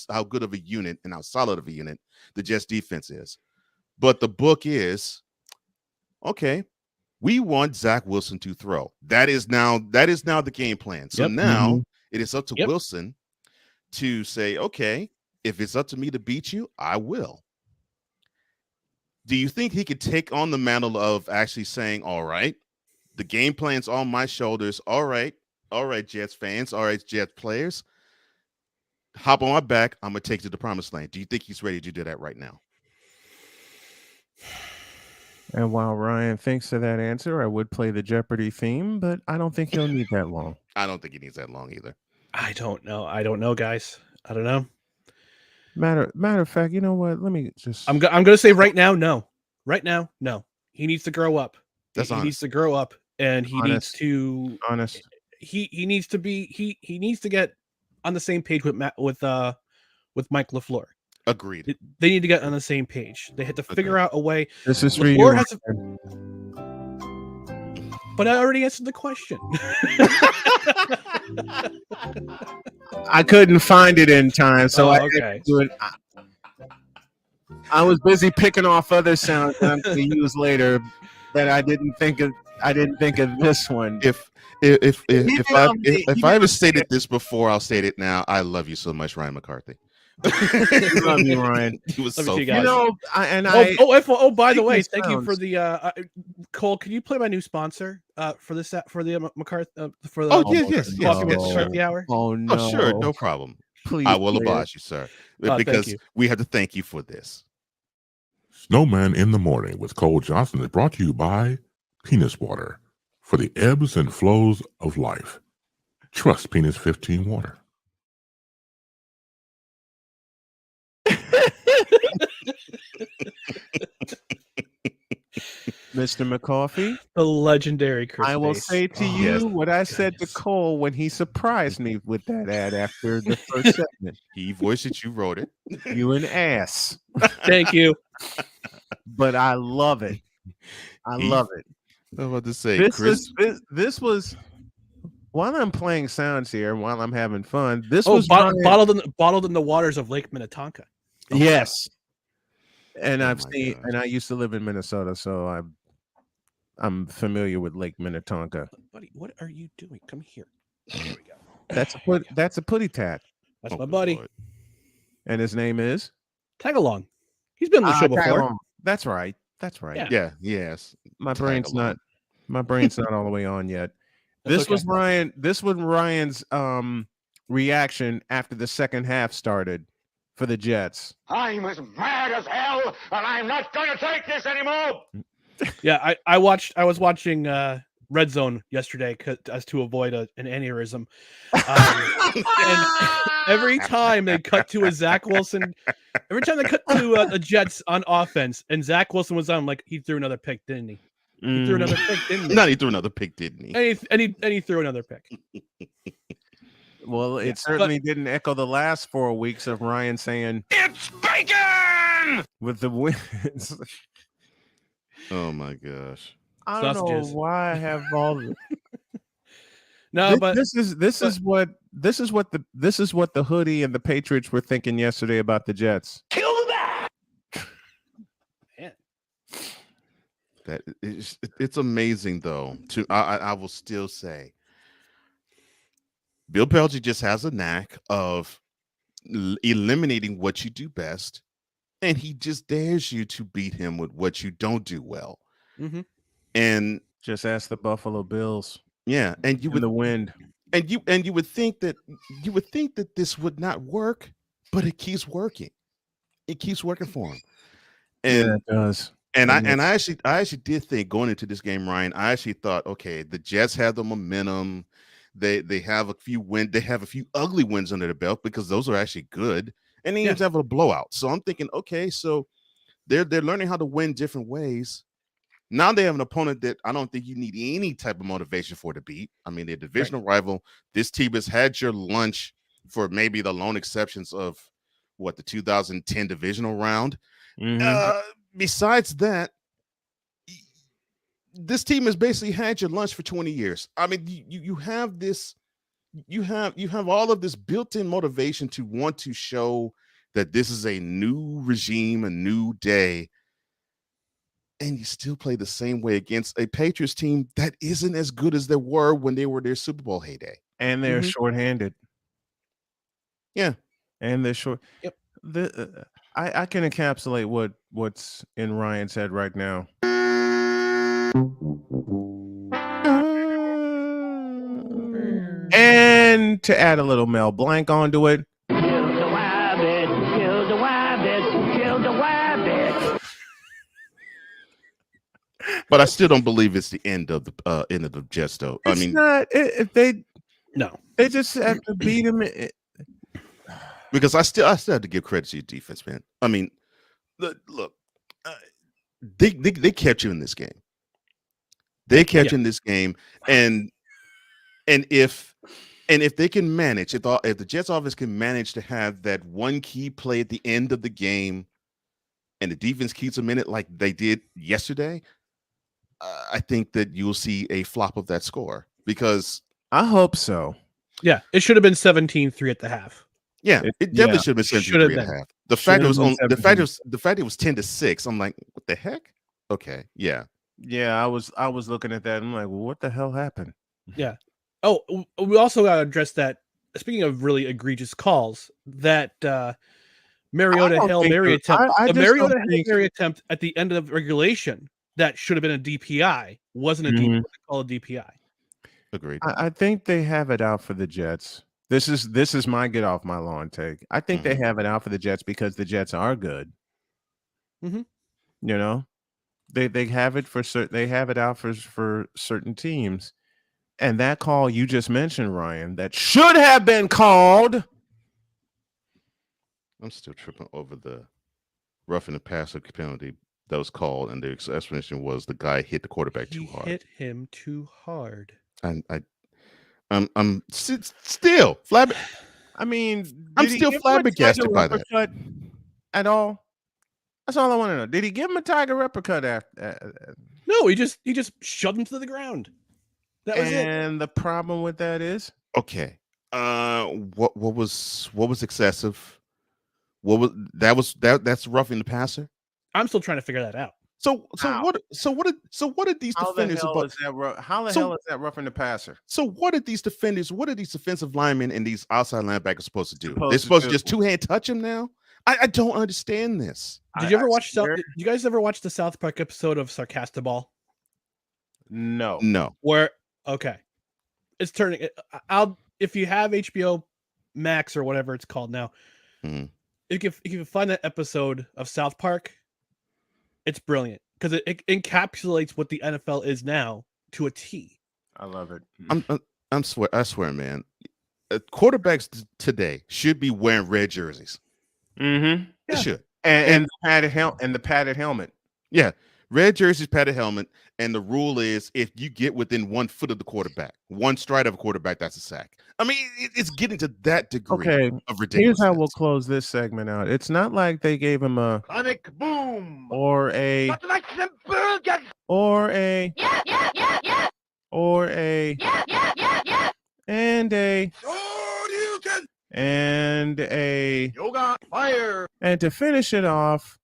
unit and how solid of a unit the Jets defense is. But the book is, okay, we want Zach Wilson to throw. That is now the game plan. So now it is up to Wilson to say, okay, if it's up to me to beat you, I will. Do you think he could take on the mantle of actually saying, all right, the game plan's on my shoulders. All right, Jets fans. All right, Jets players. Hop on my back. I'm going to take you to the promised land. Do you think he's ready to do that right now? And while Ryan thinks of that answer, I would play the Jeopardy theme, but I don't think he'll need that long. I don't think he needs that long either. I don't know, guys. I don't know. Matter of fact, you know what? Let me just. I'm going to say right now, no. Right now, no. He needs to grow up. He needs to grow up, and he needs to. Honest. He needs to be. He needs to get on the same page with Mike LaFleur. Agreed. They need to get on the same page. They had to figure out a way. This is for you. But I already answered the question. I couldn't find it in time, so I had to do it. I was busy picking off other sounds that I'm going to use later that I didn't think of. I didn't think of this one. If I ever stated this before, I'll state it now. I love you so much, Ryan McCarthy. Love you, Ryan. He was Love so you funny. guys. By the way, thank you sounds. for the Cole. Can you play my new sponsor for this for the McCarthy for the yes, McCarthy hour? Oh no! Oh, sure, no problem. Please, I will play oblige you, sir, thank because you. we have to thank you for this. Snowman in the Morning with Cole Johnson is brought to you by Penis Water for the ebbs and flows of life. Trust Penis 15 Water. Mr. McCoffey, the legendary Chris. I will Bates. say to you what I said to Cole when he surprised me with that ad after the first segment. He voiced it, you wrote it. You an ass. Thank you. But I love it. I love it. I was about to say, This was while I'm playing sounds here, while I'm having fun. This Oh, was bottled in the waters of Lake Minnetonka. Yes. And Oh I've my seen, gosh. and I used to live in Minnesota, so I'm familiar with Lake Minnetonka. Buddy, what are you doing? Come here. There we go. That's a putty tat, That's Oh, my buddy. Lord. and his name is Tagalong. He's been on the show before. Tagalong. That's right. That's right. Yeah. Yeah, yes. My brain's Tagalong. not all the way on yet. That's This okay. was Ryan. This was Ryan's reaction after the second half started for the Jets. I'm as mad as hell, and I'm not going to take this anymore. Yeah, I was watching Red Zone yesterday as to avoid an aneurysm. And every time they cut to a Zach Wilson, every time they cut to the Jets on offense, and Zach Wilson was on, I'm like, he threw another pick, didn't he? He threw another pick, didn't he? No, he threw another pick, didn't he? And he threw another pick. Well, it certainly didn't echo the last 4 weeks of Ryan saying It's bacon! with the wins. Oh my gosh. I don't Sausages. know why I have all the No, but this is what the hoodie and the Patriots were thinking yesterday about the Jets. Kill that! man, That it's amazing though. I will still say Bill Belichick just has a knack of eliminating what you do best, and he just dares you to beat him with what you don't do well. mm-hmm. And Just ask the Buffalo Bills yeah, and you in would the wind. and you would think that this would not work, but it keeps working. It keeps working for him. And Yeah, it does. And I actually did think going into this game, Ryan, I actually thought, okay, the Jets have the momentum. They have a few ugly wins under the belt because those are actually good. And they even have a blowout. So I'm thinking, okay, so they're learning how to win different ways. Now they have an opponent that I don't think you need any type of motivation for to beat. I mean, they're divisional rival. This team has had your lunch for maybe the lone exceptions of the 2010 divisional round. Besides that, this team has basically had your lunch for 20 years. I mean, you have this, you have all of this built-in motivation to want to show that this is a new regime, a new day, and you still play the same way against a Patriots team that isn't as good as they were when they were their Super Bowl heyday. And they're shorthanded. Yeah. And they're short. Yep. I can encapsulate what's in Ryan's head right now. And to add a little Mel Blanc onto it. Kill the rabbit, kill the rabbit, kill the rabbit. But I still don't believe it's the end of the Jets, though. It's not. If they just have to beat him. Because I still have to give credit to your defense, man. I mean, look, they kept you in this game. They kept you in this game, and if they can manage, if the Jets offense can manage to have that one key play at the end of the game, and the defense keeps them in it like they did yesterday, I think that you'll see a flop of that score. Because I hope so. Yeah, it should have been 17-3 at the half. Yeah, it definitely should have been 17-3 at half. The fact it was 10-6. I'm like, what the heck? Okay, yeah. Yeah, I was looking at that. I'm like, well, what the hell happened? Yeah. Oh, we also got to address that. Speaking of really egregious calls, that Mariota Hail Mary attempt, Mariota Hail Mary attempt at the end of regulation that should have been a DPI wasn't a DPI. Call a DPI. Agreed. I think they have it out for the Jets. This is my get off my lawn take. I think they have it out for the Jets because the Jets are good. Mm-hmm. You know, they have it for certain. They have it out for certain teams, and that call you just mentioned, Ryan, that should have been called. I'm still tripping over the roughing the passer penalty that was called, and the explanation was the guy hit the quarterback too hard. Hit him too hard. And I'm still flabbergasted. I mean, I'm still flabbergasted by that. At all? That's all I want to know. Did he give him a tiger uppercut after? No, he just shoved him to the ground. That was it. And the problem with that is, okay, what was excessive? That's roughing the passer? I'm still trying to figure that out. So what are these defenders about? How the hell is that roughing the passer? So what are these defenders? What are these defensive linemen and these outside linebackers supposed to do? They're supposed to just two-hand touch him now? I don't understand this. Did you ever watch? Did you guys ever watch the South Park episode of Sarcastaball? No. Where it's turning. If you have HBO Max or whatever it's called now, if you find that episode of South Park, it's brilliant because it encapsulates what the NFL is now to a T. I love it. I swear, man. Quarterbacks today should be wearing red jerseys. Mm-hmm. They should. And the padded helmet. Yeah. Red jerseys, padded helmet, and the rule is if you get within 1 foot of the quarterback, one stride of a quarterback, that's a sack. I mean, it's getting to that degree of ridiculous. Here's how we'll close this segment out. It's not like they gave him a Sonic boom or a and a yoga fire. And to finish it off,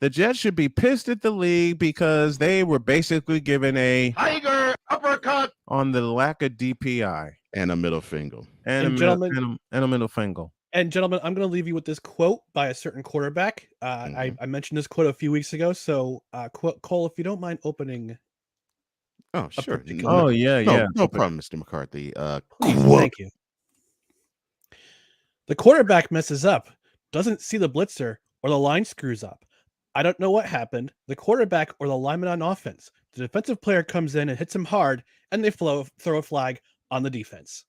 the Jets should be pissed at the league because they were basically given a tiger uppercut on the lack of DPI and a middle finger. And a middle finger. And gentlemen, I'm going to leave you with this quote by a certain quarterback. I mentioned this quote a few weeks ago. So, Cole, if you don't mind opening. Oh, sure. No problem, Mr. McCarthy. Thank you. The quarterback messes up, doesn't see the blitzer, or the line screws up. I don't know what happened. The quarterback or the lineman on offense. The defensive player comes in and hits him hard, and they throw a flag on the defense.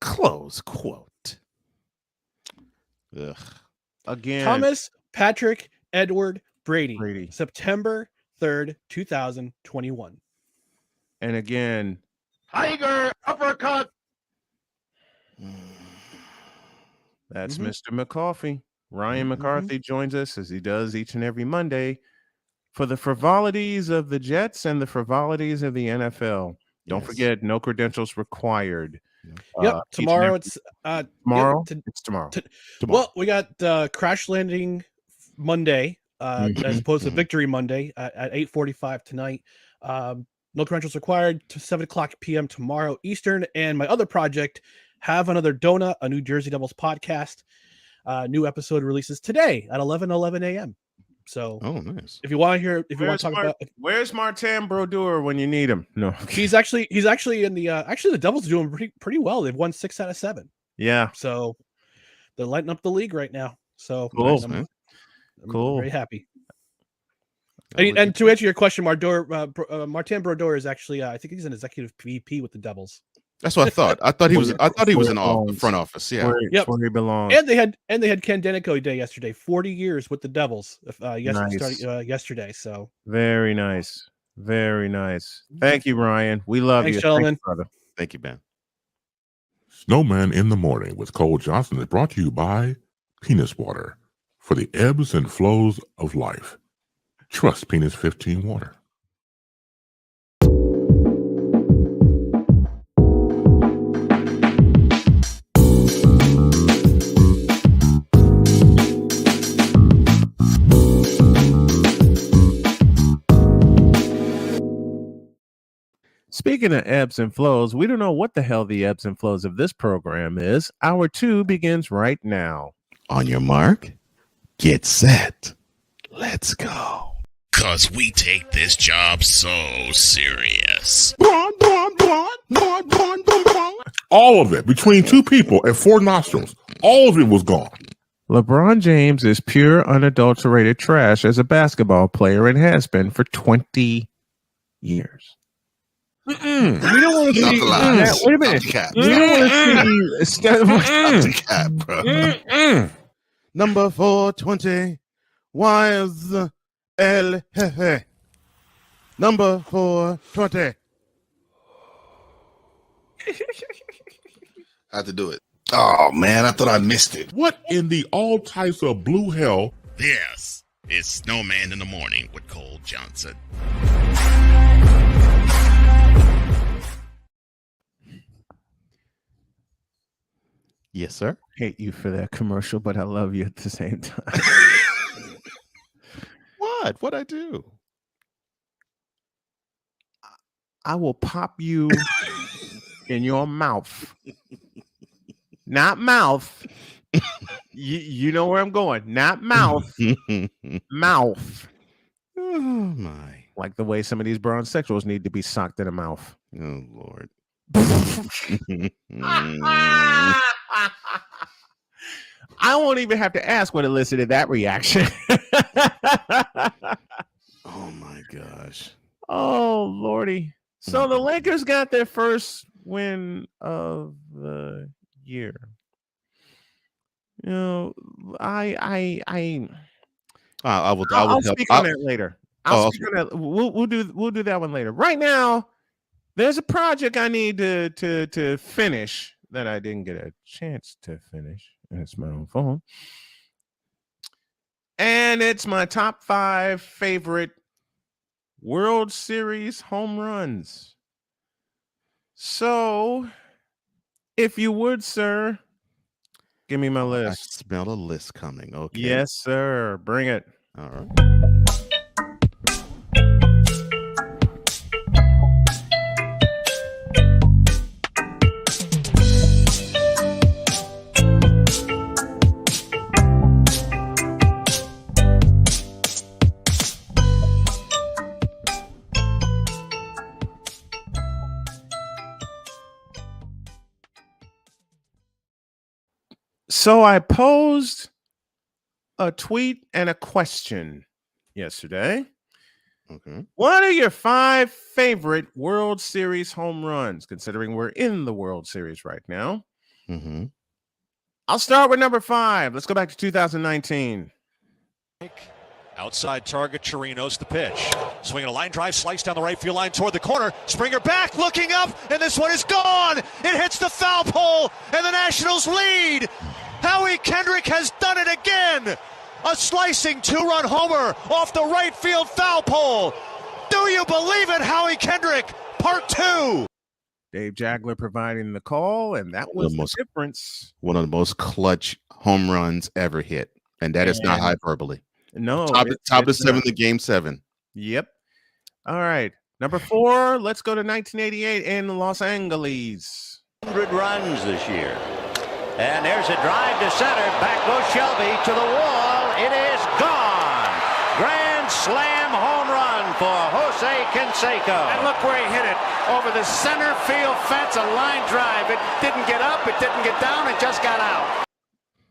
Close quote. Ugh. Again, Thomas Patrick Edward Brady. September 3rd, 2021. And again, tiger uppercut. That's Mr. McCarthy. Ryan McCarthy joins us as he does each and every Monday for the frivolities of the Jets and the frivolities of the NFL. Don't forget, no credentials required. Yep. Tomorrow it's tomorrow. Yep, it's tomorrow. Well, we got Crash Landing Monday as opposed to Victory Monday at 8:45 tonight. No credentials required to 7:00 p.m. tomorrow Eastern. And my other project, Have Another Donut, a New Jersey Devils podcast. New episode releases today at 11:11 a.m. So, nice. If you want to hear, if you want to talk about, where's Martin Brodeur when you need him? No, he's actually in the the Devils are doing pretty well. They've won 6 out of 7. Yeah, so they're lighting up the league right now. So cool, I'm cool, very happy. And to answer your question, Martin Brodeur is actually, I think he's an executive VP with the Devils. That's what I thought. I thought he was in the front office. Yeah, Yep. Where he belongs. And they had Ken Denico Day yesterday. 40 years with the Devils. Starting yesterday. So very nice, very nice. Thank you, Ryan. We love you, gentlemen. Thanks, brother. Thank you, Ben. Snowman in the Morning with Cole Johnson is brought to you by Penis Water for the ebbs and flows of life. Trust Penis 15 Water. Speaking of ebbs and flows, we don't know what the hell the ebbs and flows of this program is. Hour 2 begins right now. On your mark, get set. Let's go. 'Cause we take this job so serious. All of it between two people and 4 nostrils. All of it was gone. LeBron James is pure, unadulterated trash as a basketball player and has been for 20 years. We don't want to see that. Wait a minute. We don't want to see bro. Number 420. YSL. Number 420. I had to do it. Oh man, I thought I missed it. What in the all types of blue hell? This is Snowman in the Morning with Cole Johnson. Yes, sir. Hate you for that commercial, but I love you at the same time. What? What'd I do? I will pop you in your mouth. Not mouth. You know where I'm going. Not mouth. Mouth. Oh, my. Like the way some of these bronzexuals need to be socked in the mouth. Oh, Lord. I won't even have to ask what elicited that reaction. Oh, my gosh. Oh, Lordy. So the Lakers got their first win of the year. You know, I will speak on that later. I'll speak on that. We'll do that one later. Right now, there's a project I need to finish that I didn't get a chance to finish. And it's my own phone. And it's my top 5 favorite World Series home runs. So, if you would, sir, give me my list. I smell a list coming. Okay. Yes, sir. Bring it. All right. So I posed a tweet and a question yesterday. Okay. What are your 5 favorite World Series home runs, considering we're in the World Series right now? Mm-hmm. I'll start with number 5. Let's go back to 2019. Outside target, Chirinos the pitch. Swinging a line drive, slice down the right field line toward the corner. Springer back, looking up, and this one is gone. It hits the foul pole, and the Nationals lead. Howie Kendrick has done it again. A slicing 2-run homer off the right field foul pole. Do you believe it, Howie Kendrick? Part 2. Dave Jagler providing the call, and that was the difference. One of the most clutch home runs ever hit, and that is not hyperbole. No. Top of 7 to Game 7. Yep. All right. Number 4, let's go to 1988 in Los Angeles. 100 runs this year. And there's a drive to center. Back goes Shelby to the wall. It is gone. Grand slam home run for Jose Canseco. And look where he hit it. Over the center field fence, a line drive. It didn't get up. It didn't get down. It just got out.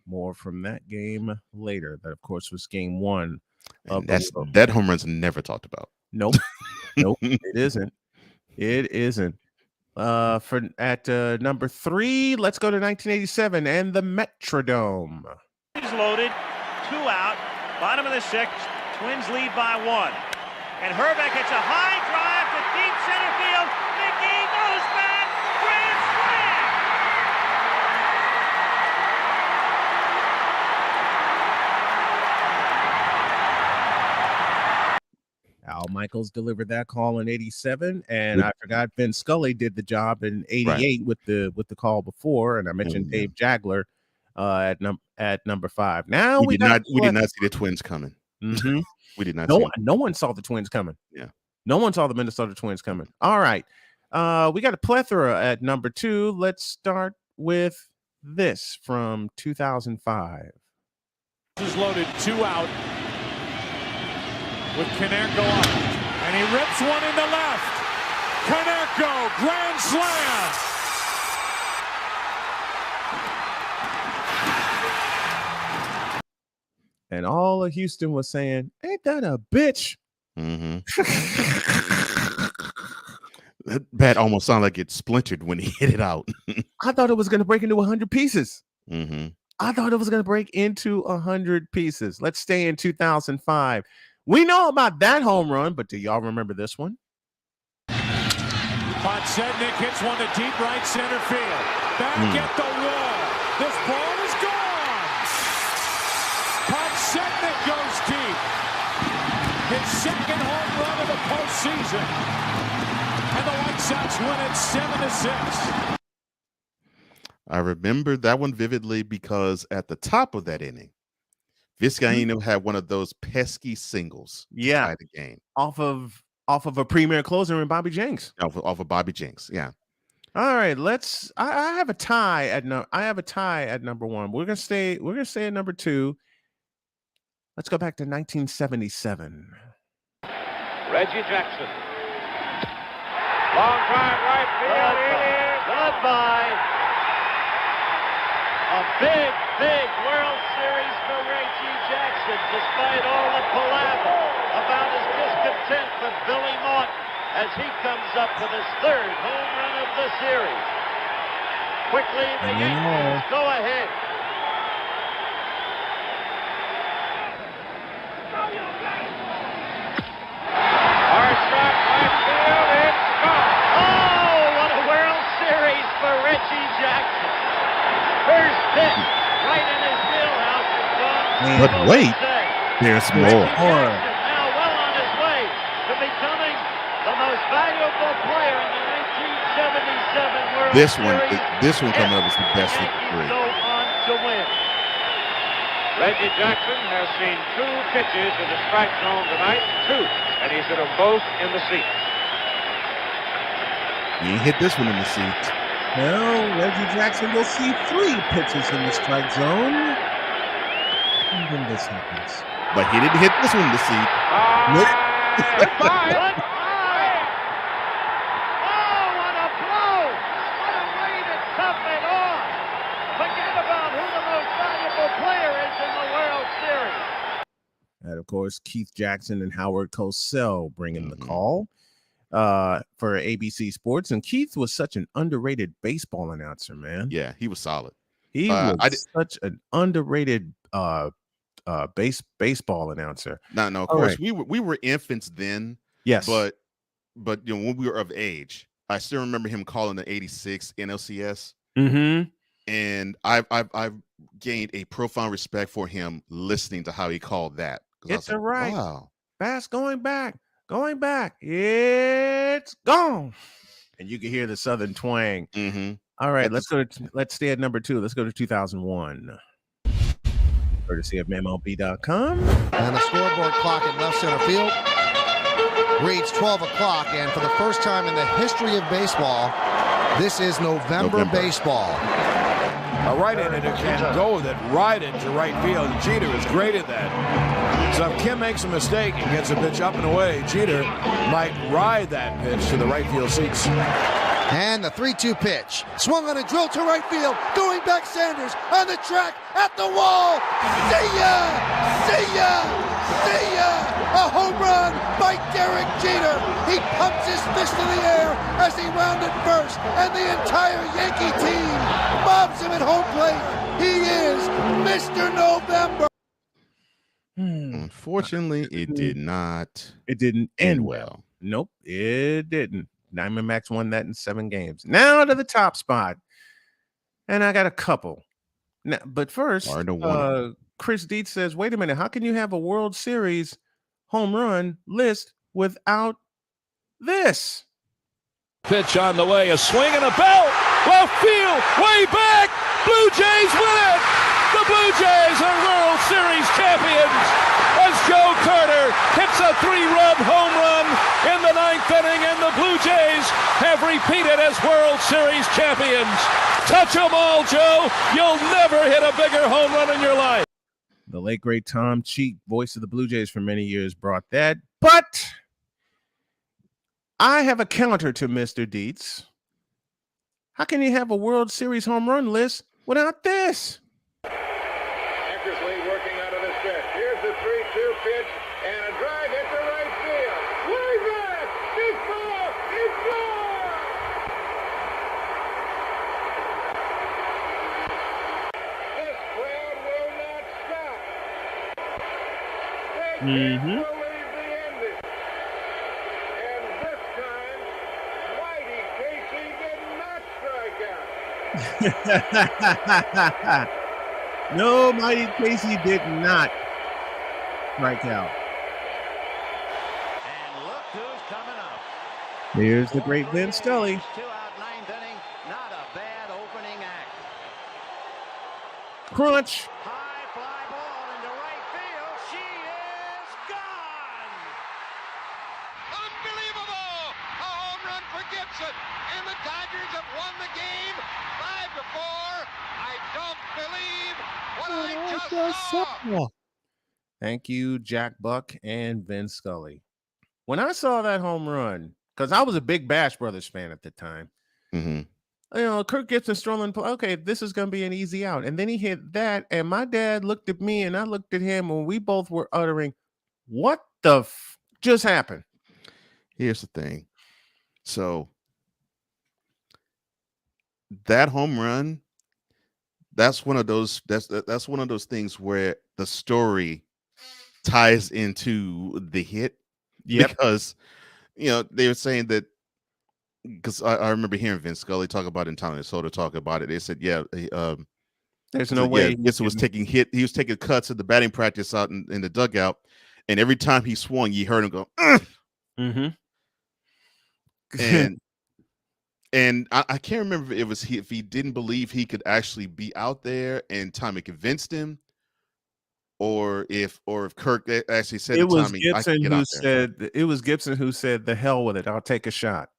More from that game later. That, of course, was game 1 That home run's never talked about. Nope. Nope. It isn't. It isn't. At number 3, let's go to 1987 and the Metrodome. He's loaded, 2 out, bottom of the 6th. Twins lead by 1. And Herbeck hits a high drive to deep center field. Mickey goes back. Grand slam! Al Michaels delivered that call in 87, and I forgot Ben Scully did the job in 88 with the call before, and I mentioned Dave Jagler at number 5. Now we did not see the Twins coming. Mm-hmm. We did not. No one saw the Twins coming. Yeah, no one saw the Minnesota Twins coming. All right, we got a plethora at number 2. Let's start with this from 2005. This is loaded, 2 out. With Konerko up, and he rips one in the left. Konerko, grand slam. And all of Houston was saying, "Ain't that a bitch?" Mm-hmm. That bat almost sounded like it splintered when he hit it out. I thought it was going to break into 100 pieces. Mm-hmm. I thought it was going to break into 100 pieces. Let's stay in 2005. We know about that home run, but do y'all remember this one? Podsednik hits one to deep right center field. Back at the wall. This ball is gone. Podsednik goes deep. His second home run of the postseason. And the White Sox win it 7-6. I remember that one vividly because at the top of that inning, Vizcaíno had one of those pesky singles. Yeah, the game off of a premier closer in Bobby Jenks. Off of Bobby Jenks. Yeah. All right, let's. I have a tie at number 1. We're gonna stay at number 2. Let's go back to 1977. Reggie Jackson. Long drive right field. Goodbye. A big World Series for Reggie Jackson, despite all the palaver about his discontent with Billy Martin as he comes up with his 3rd home run of the series. Quickly, the Yankees go ahead. Hard shot, right field, it's gone. Oh, what a World Series for Reggie Jackson. First pitch, right in his wheelhouse, is gone. But wait, there's more. Now well on his way to becoming the most valuable player in the 1977 World Series. This one coming up is the best of the 3. Go on to win. Reggie Jackson has seen 2 pitches in the strike zone tonight, 2, and he's hit them both in the seats. You ain't hit this one in the seats. Well, Reggie Jackson will see 3 pitches in the strike zone. And then this happens. But he didn't hit this one in the seat. Goodbye. Oh, what a blow. What a way to top it off. Forget about who the most valuable player is in the World Series. And of course, Keith Jackson and Howard Cosell bringing the call for ABC Sports. And Keith was such an underrated baseball announcer, man. Yeah, he was solid. He was such an underrated baseball announcer. No, of course, we were infants then. Yes, but when we were of age, I still remember him calling the '86 NLCS. Mm-hmm. And I've gained a profound respect for him listening to how he called that. It's right. Wow. Fast going back. It's gone. And you can hear the Southern twang. Mm-hmm. All right, let's stay at number 2. Let's go to 2001. Courtesy of MLB.com. And the scoreboard clock in left center field reads 12 o'clock. And for the first time in the history of baseball, this is November. Baseball. A right-hander can go with it right into right field. Jeter is great at that. So if Kim makes a mistake and gets a pitch up and away, Jeter might ride that pitch to the right field seats. And the 3-2 pitch. Swung on a drill to right field. Going back Sanders on the track at the wall. See ya! See ya! See ya! A home run by Derek Jeter. He pumps his fist in the air as he rounded first, and the entire Yankee team mobs him at home plate. He is Mr. November. Unfortunately, it did not. It didn't end end well. Nope, it didn't. Diamondbacks won that in 7 games. Now to the top spot, and I got a couple. Now, but first, Chris Dietz says, "Wait a minute, how can you have a World Series home run list without this?" Pitch on the way, a swing and a belt. Left field, way back. Blue Jays win it. The Blue Jays are World Series champions as Joe Carter hits a 3-run home run in the 9th inning, and the Blue Jays have repeated as World Series champions. Touch them all, Joe. You'll never hit a bigger home run in your life. The late great Tom Cheek, voice of the Blue Jays for many years, brought that. But I have a counter to Mr. Dietz. How can you have a World Series home run list without this? Eckersley working out of the stretch. Here's the 3-2 pitch and a drive hit to right field. Way back! It's gone! It's gone! This crowd will not stop. They can't believe the ending. And this time, Whitey Casey did not strike out. No, Mighty Casey did not strike out. And look who's coming up. Here's the great Vin Scully. 2-out, 9th inning. Not a bad opening act. Crunch. High fly ball into right field. She is gone. Unbelievable! A home run for Gibson, and the Dodgers have won the game 5-4. I don't believe what I just saw. Thank you, Jack Buck and Vin Scully. When I saw that home run, because I was a big Bash Brothers fan at the time, you know, Kirk Gibson strolling, okay, this is going to be an easy out. And then he hit that, and my dad looked at me, and I looked at him, and we both were uttering, what the just happened? Here's the thing. So that home run, that's one of those that's one of those things where the story ties into the hit. Because they were saying that, because I remember hearing Vince Scully talk about it and Tony Soto talk about it. They said, there's no way Gibson was taking he was taking cuts at the batting practice out in the dugout, and every time he swung, you heard him go, and I can't remember if it was if he didn't believe he could actually be out there and Tommy convinced him, or if Kirk actually said it was Tommy, Gibson who said the hell with it, I'll take a shot.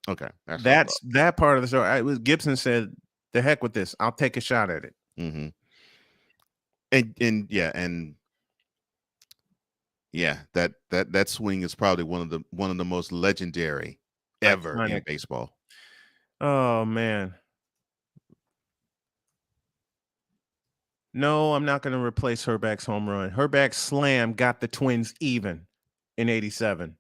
Okay, that's that part of the story. It was Gibson said, the heck with this, I'll take a shot at it. And that swing is probably one of the most legendary ever in baseball. Oh man. No, I'm not going to replace Herbeck's home run. Herbeck's slam got the Twins even in 87.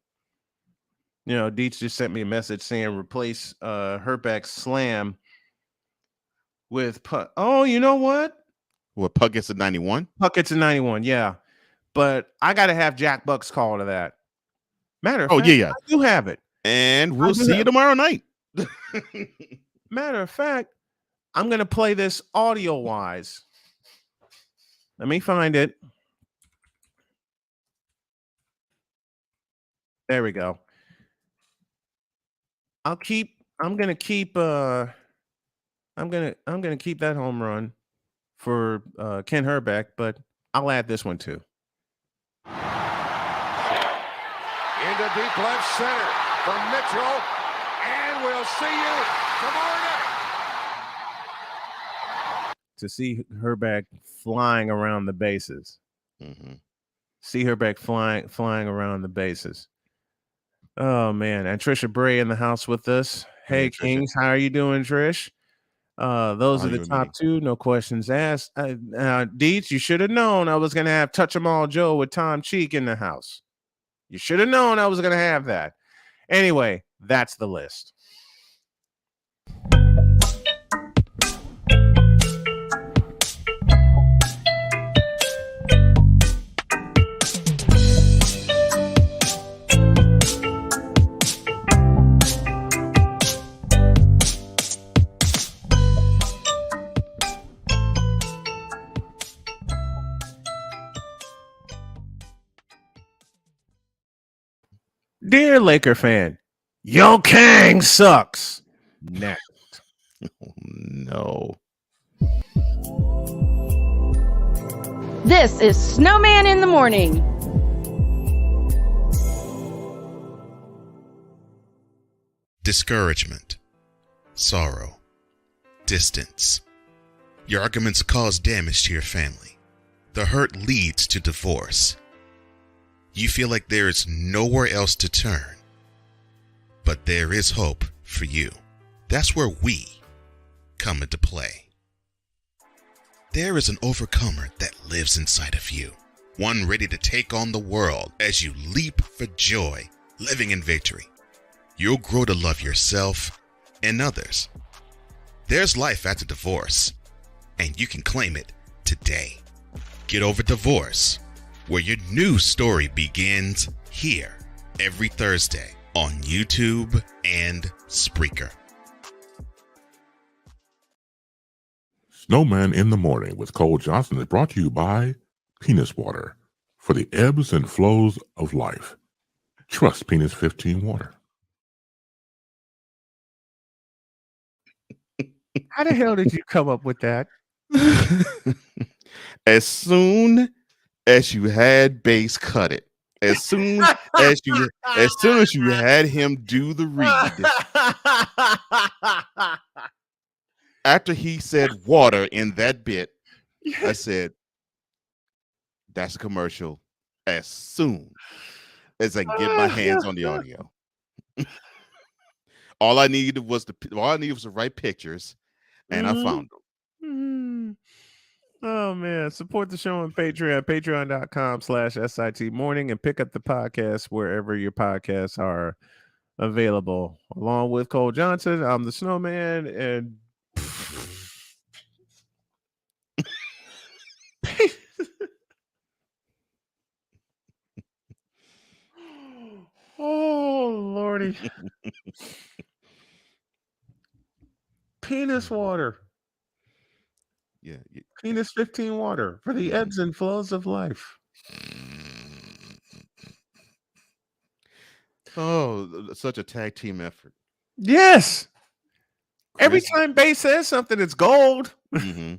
You know, Dietz just sent me a message saying replace Herbeck's slam with Puck. Oh, you know what? What, Puck gets a 91? Puck gets a 91, yeah. But I got to have Jack Buck's call to that. Matter of fact, yeah. I do have it. And we'll see you tomorrow night. Matter of fact, I'm going to play this audio-wise. Let me find it. There we go. I'm gonna keep that home run for Ken Herbeck, but I'll add this one too. Into deep left center from Mitchell, and we'll see you tomorrow night. To see Herbeck flying around the bases. See Herbeck flying around the bases. Oh man, and Trisha Bray in the house with us. Hey Kings, how are you doing, Trish? Those are the top two. No questions asked. Deets, you should have known I was going to have Touch 'em All Joe with Tom Cheek in the house. You should have known I was going to have that. Anyway, that's the list. Dear Laker fan, Yo Kang sucks. Next. No. This is Snowman in the Morning. Discouragement, sorrow, distance. Your arguments cause damage to your family. The hurt leads to divorce. You feel like there is nowhere else to turn. But there is hope for you. That's where we come into play. There is an overcomer that lives inside of you. One ready to take on the world as you leap for joy, living in victory. You'll grow to love yourself and others. There's life after divorce, and you can claim it today. Get over divorce, where your new story begins here every Thursday on YouTube and Spreaker. Snowman in the Morning with Cole Johnson is brought to you by Penis Water for the ebbs and flows of life. Trust Penis 15 Water. How the hell did you come up with that? As soon as you had Bass cut it, as soon as you had him do the read, after he said water in that bit, I said, that's a commercial as soon as I can get my hands on the audio. All I needed was the right pictures, and I found them. Oh man, support the show on Patreon, patreon.com/SIT morning, and pick up the podcast wherever your podcasts are available. Along with Cole Johnson, I'm the Snowman, and oh Lordy. Penis water. Yeah. Penis 15 water for the ebbs and flows of life. Oh, such a tag team effort. Yes. Every time Bass says something, it's gold. Mm-hmm.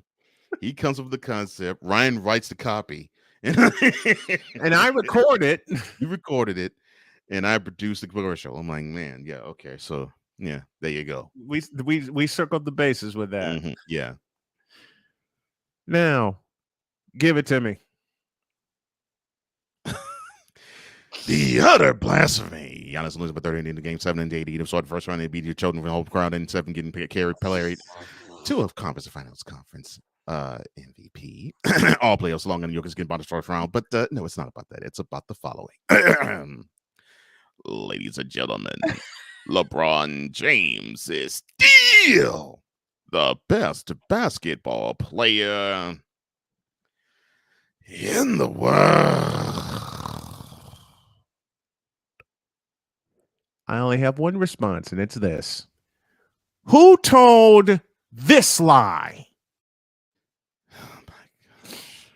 He comes up with the concept. Ryan writes the copy. And I record it. You recorded it. And I produced the commercial. I'm like, man, yeah, okay. So, yeah, there you go. We circled the bases with that. Mm-hmm. Yeah. Now, give it to me. The utter blasphemy. Giannis losing by 30 in the game, 7 and 80. They saw the first round. They beat your children from the whole crowd, and 7 getting carried to a conference finals conference MVP. All playoffs along, and the Jokic getting by the first round. But no, it's not about that. It's about the following. Ladies and gentlemen, LeBron James is still the best basketball player in the world. I only have one response, and it's this. Who told this lie? Oh my gosh.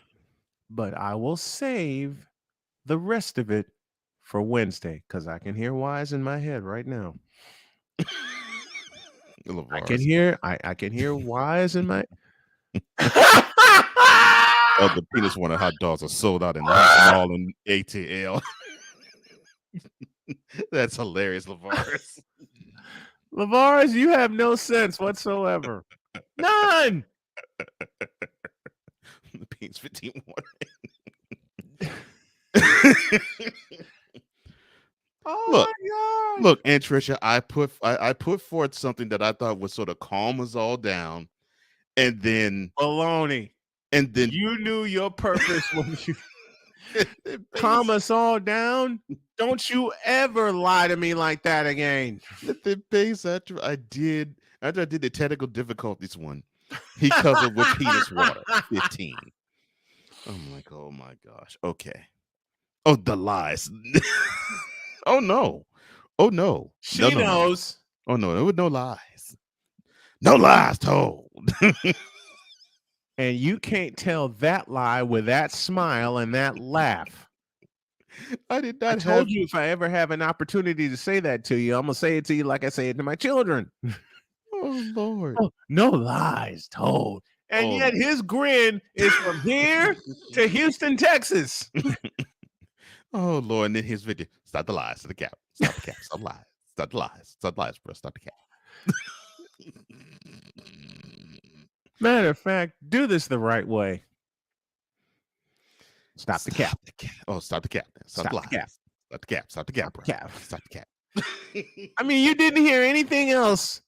But I will save the rest of it for Wednesday, because I can hear whys in my head right now. I can hear whys in my Oh, the penis one of hot dogs are sold out in all in ATL. That's hilarious, Lavaris. Lavaris, you have no sense whatsoever. None. The Penis 15 water. Oh Look, my God. look, Aunt Tricia, I put forth something that I thought would sort of calm us all down, and then Baloney. You knew your purpose when you calm us all down. Don't you ever lie to me like that again. the base after I did the technical difficulties one, he covered with penis water 15. I'm like, oh my gosh. Okay. Oh, the lies. Oh no. Oh no. She No. knows. Oh no, there was no lies. No lies told. And you can't tell that lie with that smile and that laugh. I did I not told you if I ever have an opportunity to say that to you, I'm gonna say it to you like I say it to my children. Oh Lord. Oh, no lies told. And yet his grin is from here to Houston, Texas. Oh Lord, and then his video. Stop the lies. Stop the cap. Stop the cap. Stop lies. Stop the lies. Stop the lies, bro. Stop the cap. Matter of fact, do this the right way. Stop the cap. Oh, stop the cap. Stop the lies. Cap. Stop the cap. Stop the cap, bro. Cap. Stop the cap. I mean, you didn't hear anything else.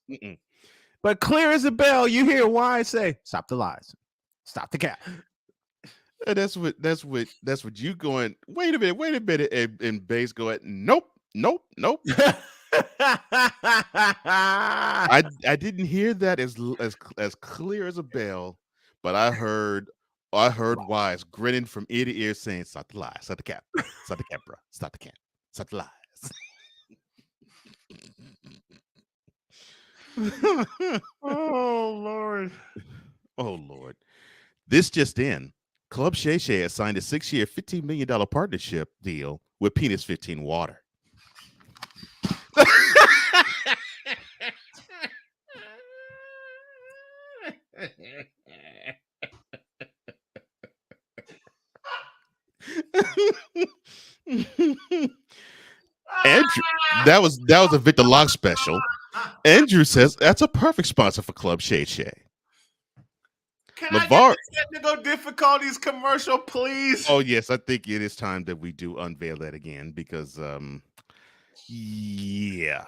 But clear as a bell, you hear why I say, stop the lies. Stop the cap. And that's what you going, wait a minute, and Bass going, nope. I didn't hear that as clear as a bell, but I heard Wise grinning from ear to ear saying, stop the lies, stop the cap, bro, stop the cap, stop the lies. Oh Lord. Oh Lord. This just in. Club Shay Shay has signed a 6-year, $15 million partnership deal with Penis 15 Water. Andrew, that was a Victor Locke special. Andrew says that's a perfect sponsor for Club Shay Shay. Can I get the technical difficulties commercial, please? Oh yes, I think it is time that we do unveil that again because yeah.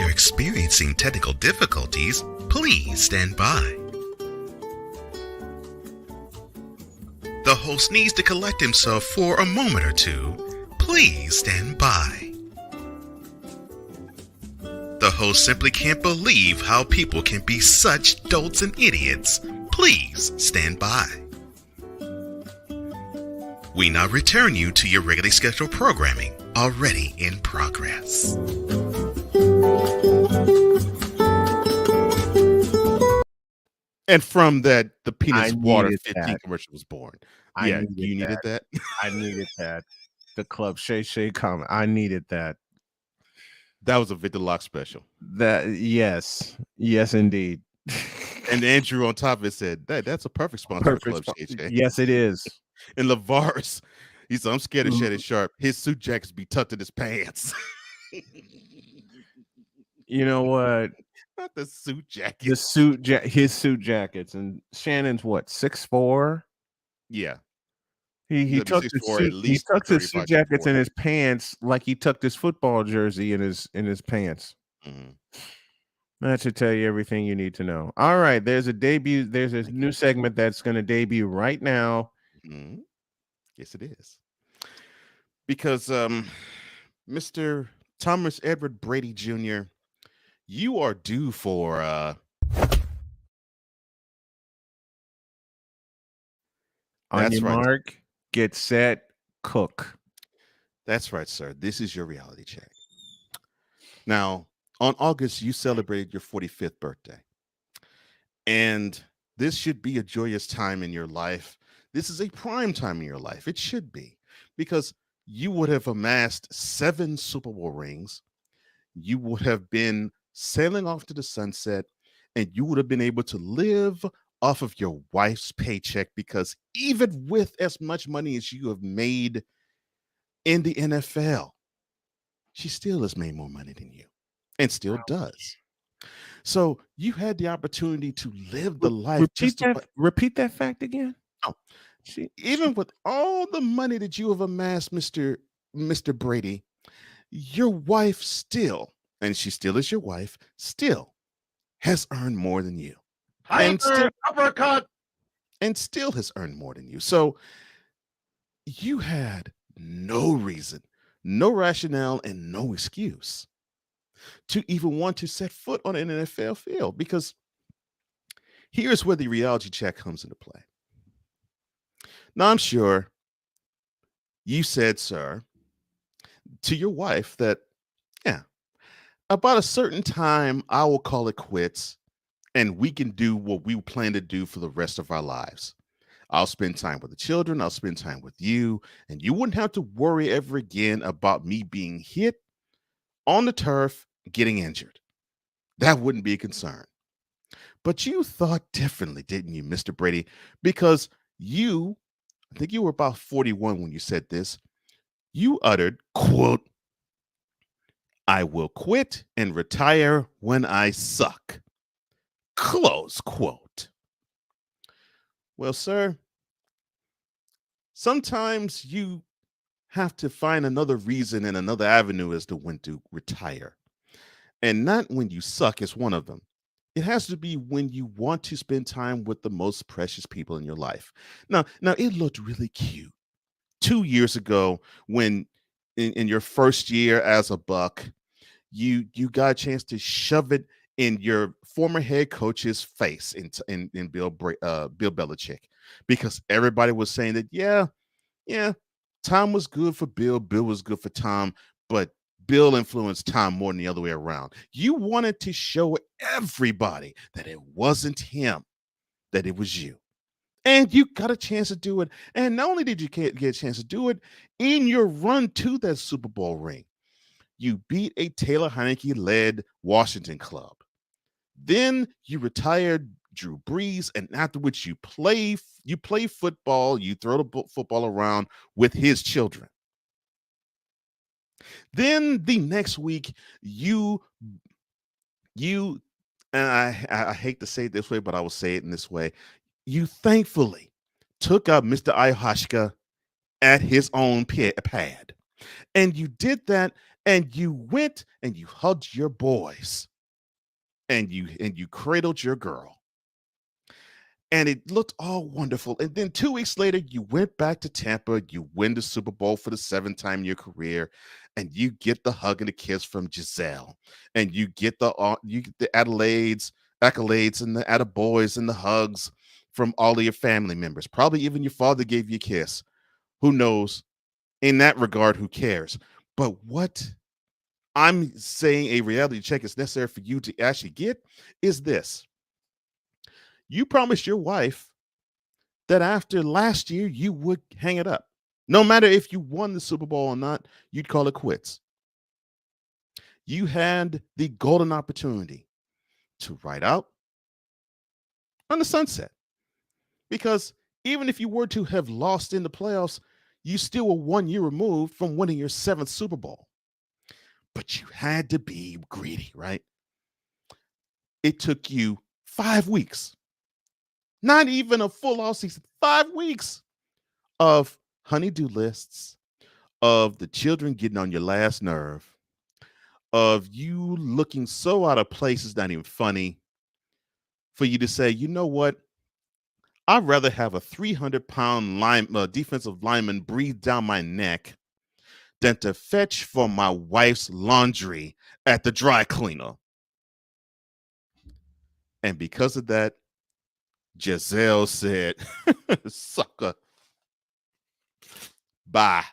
Experiencing technical difficulties, please stand by. The host needs to collect himself for a moment or two. Please stand by. The host simply can't believe how people can be such dolts and idiots. Please stand by. We now return you to your regularly scheduled programming, already in progress. And from that, the Penis I Water needed 15 that. commercial was born. I Yeah, needed you needed that. I needed that. The Club Shay Shay comment. I needed that. That was a Victor Locke special. Yes, indeed. And Andrew on top of it said that's a perfect sponsor for Club Shay Shay. Yes, it is. And LeVar's, he said, I'm scared of Shannon Sharp. His suit jackets be tucked in his pants. You know what? Not the suit jacket. His suit jackets. And Shannon's what, 6'4"? Yeah. He tucked his suit jackets in his pants like he tucked his football jersey in his pants. Mm-hmm. That should tell you everything you need to know. All right, there's a new segment that's going to debut right now. Mm-hmm. Yes, it is. Because Mr. Thomas Edward Brady Jr., you are due for on your mark, get set, cook. That's right, sir. This is your reality check. Now, on August, you celebrated your 45th birthday. And this should be a joyous time in your life. This is a prime time in your life. It should be. Because you would have amassed 7 Super Bowl rings. You would have been sailing off to the sunset. And you would have been able to live off of your wife's paycheck, because even with as much money as you have made in the NFL, she still has made more money than you and still does. So you had the opportunity to live the life Repeat that fact again. Oh, even with all the money that you have amassed, Mr. Brady, your wife still, and she still is your wife, still has earned more than you. Uppercut. And still has earned more than you. So you had no reason, no rationale, and no excuse to even want to set foot on an NFL field, because here's where the reality check comes into play. Now, I'm sure you said, sir, to your wife that, yeah, about a certain time, I will call it quits and we can do what we plan to do for the rest of our lives. I'll spend time with the children. I'll spend time with you. And you wouldn't have to worry ever again about me being hit on the turf, getting injured. That wouldn't be a concern. But you thought differently, didn't you, Mr. Brady? Because I think you were about 41 when you said this. You uttered, quote, "I will quit and retire when I suck." Close quote. Well, sir, sometimes you have to find another reason and another avenue as to when to retire. And not when you suck is one of them. It has to be when you want to spend time with the most precious people in your life. Now it looked really cute 2 years ago when in your first year as a Buck, you got a chance to shove it in your former head coach's face in Bill Belichick, because everybody was saying that yeah, Tom was good for Bill, Bill was good for Tom, but Bill influenced Tom more than the other way around. You wanted to show everybody that it wasn't him, that it was you. And you got a chance to do it. And not only did you get a chance to do it, in your run to that Super Bowl ring, you beat a Taylor Heineke-led Washington club. Then you retired Drew Brees, and after which you play football, you throw the football around with his children. Then the next week, you and I hate to say it this way, but I will say it in this way. You thankfully took up Mr. Ihoshka at his own pad. And you did that, and you went and you hugged your boys. And you cradled your girl. And it looked all wonderful. And then 2 weeks later, you went back to Tampa. You win the Super Bowl for the 7th time in your career, and you get the hug and the kiss from Giselle, and you get the accolades, and the attaboys and the hugs from all of your family members. Probably even your father gave you a kiss. Who knows? In that regard, who cares? But what I'm saying a reality check is necessary for you to actually get is this. You promised your wife that after last year, you would hang it up. No matter if you won the Super Bowl or not, you'd call it quits. You had the golden opportunity to ride out on the sunset. Because even if you were to have lost in the playoffs, you still were 1 year removed from winning your 7th Super Bowl. But you had to be greedy, right? It took you 5 weeks. Not even a full off season, 5 weeks of honey-do lists, of the children getting on your last nerve, of you looking so out of place, it's not even funny, for you to say, you know what? I'd rather have a 300-pound defensive lineman breathe down my neck than to fetch for my wife's laundry at the dry cleaner. And because of that, Giselle said, sucker, bye.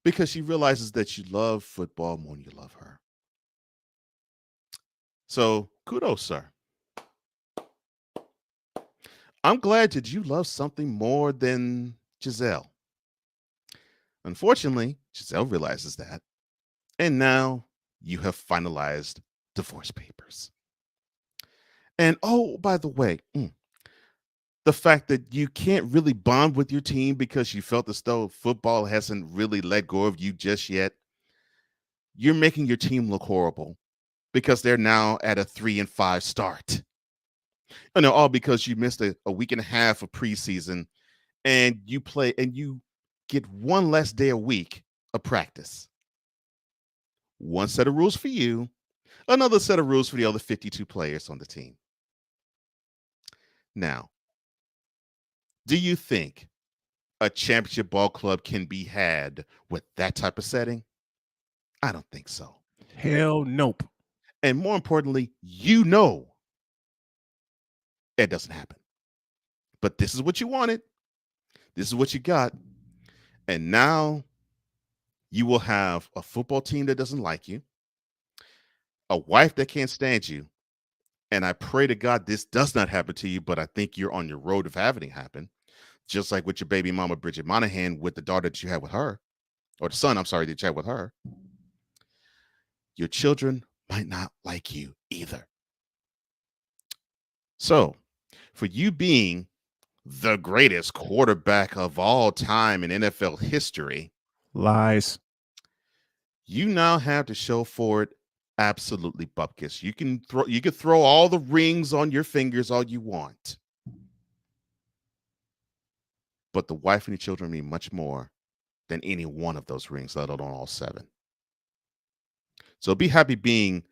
Because she realizes that you love football more than you love her. So kudos, sir. I'm glad that you love something more than Giselle. Unfortunately, Giselle realizes that. And now you have finalized divorce papers. And oh, by the way, the fact that you can't really bond with your team because you felt as though football hasn't really let go of you just yet. You're making your team look horrible because they're now at a 3-5 start. All because you missed a week and a half of preseason and you get one less day a week of practice. One set of rules for you, another set of rules for the other 52 players on the team. Now, do you think a championship ball club can be had with that type of setting? I don't think so. Hell nope. And more importantly, it doesn't happen. But this is what you wanted. This is what you got. And now you will have a football team that doesn't like you, a wife that can't stand you. And I pray to God this does not happen to you, but I think you're on your road of having it happen. Just like with your baby mama, Bridget Monahan, with the daughter that you had with her, or the son, I'm sorry, that you had with her. Your children might not like you either. So, for you being the greatest quarterback of all time in NFL history, lies. You now have to show for it absolutely bupkis. You can throw all the rings on your fingers all you want. But the wife and the children mean much more than any one of those rings, let alone all 7. So be happy being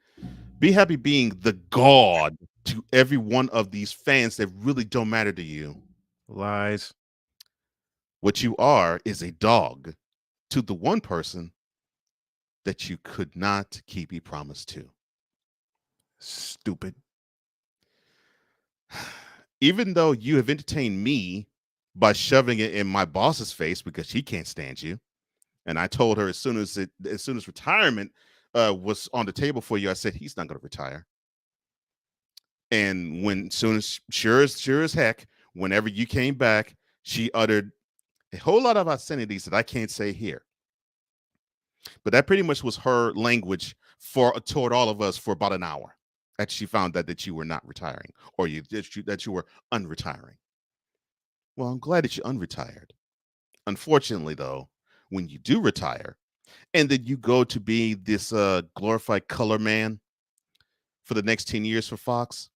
the god to every one of these fans that really don't matter to you. Lies. What you are is a dog to the one person that you could not keep a promise to. Stupid. Even though you have entertained me by shoving it in my boss's face because he can't stand you, and I told her as soon as retirement was on the table for you, I said he's not going to retire. And sure as heck, whenever you came back, she uttered a whole lot of obscenities that I can't say here. But that pretty much was her language toward all of us for about an hour. That she found that you were not retiring, or that you were unretiring. Well, I'm glad that you unretired. Unfortunately, though, when you do retire, and then you go to be this glorified color man for the next 10 years for Fox,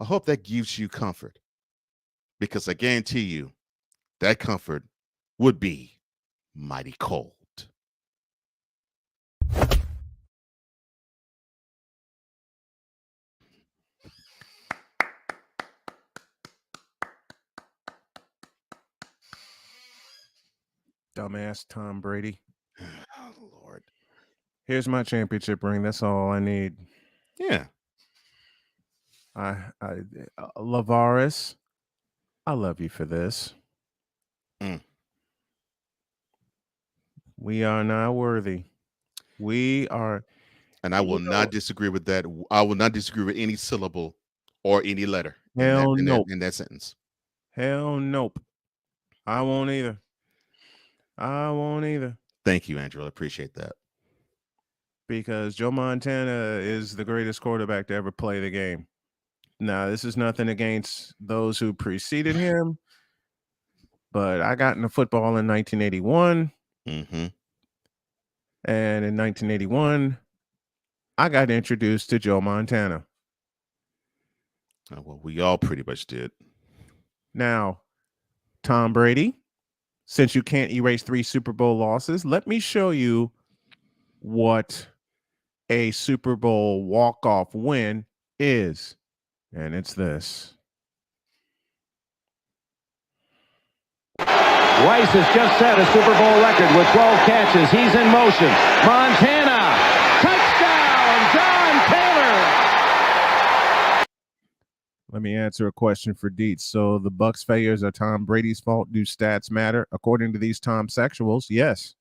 I hope that gives you comfort, because I guarantee you that comfort would be mighty cold. Dumbass Tom Brady. Oh, Lord. Here's my championship ring. That's all I need. Yeah. Lavaris, I love you for this. We are not worthy. We are. And I will not disagree with that. I will not disagree with any syllable or any letter in that sentence. Hell nope. I won't either. Thank you, Andrew. I appreciate that. Because Joe Montana is the greatest quarterback to ever play the game. Now, this is nothing against those who preceded him, but I got into football in 1981. Mm-hmm. And in 1981, I got introduced to Joe Montana. Well, we all pretty much did. Now, Tom Brady, since you can't erase 3 Super Bowl losses, let me show you what a Super Bowl walk-off win is. And it's this. Rice has just set a Super Bowl record with 12 catches. He's in motion. Montana. Touchdown, John Taylor. Let me answer a question for Dietz. So the Bucs failures are Tom Brady's fault. Do stats matter? According to these Tom sexuals, yes.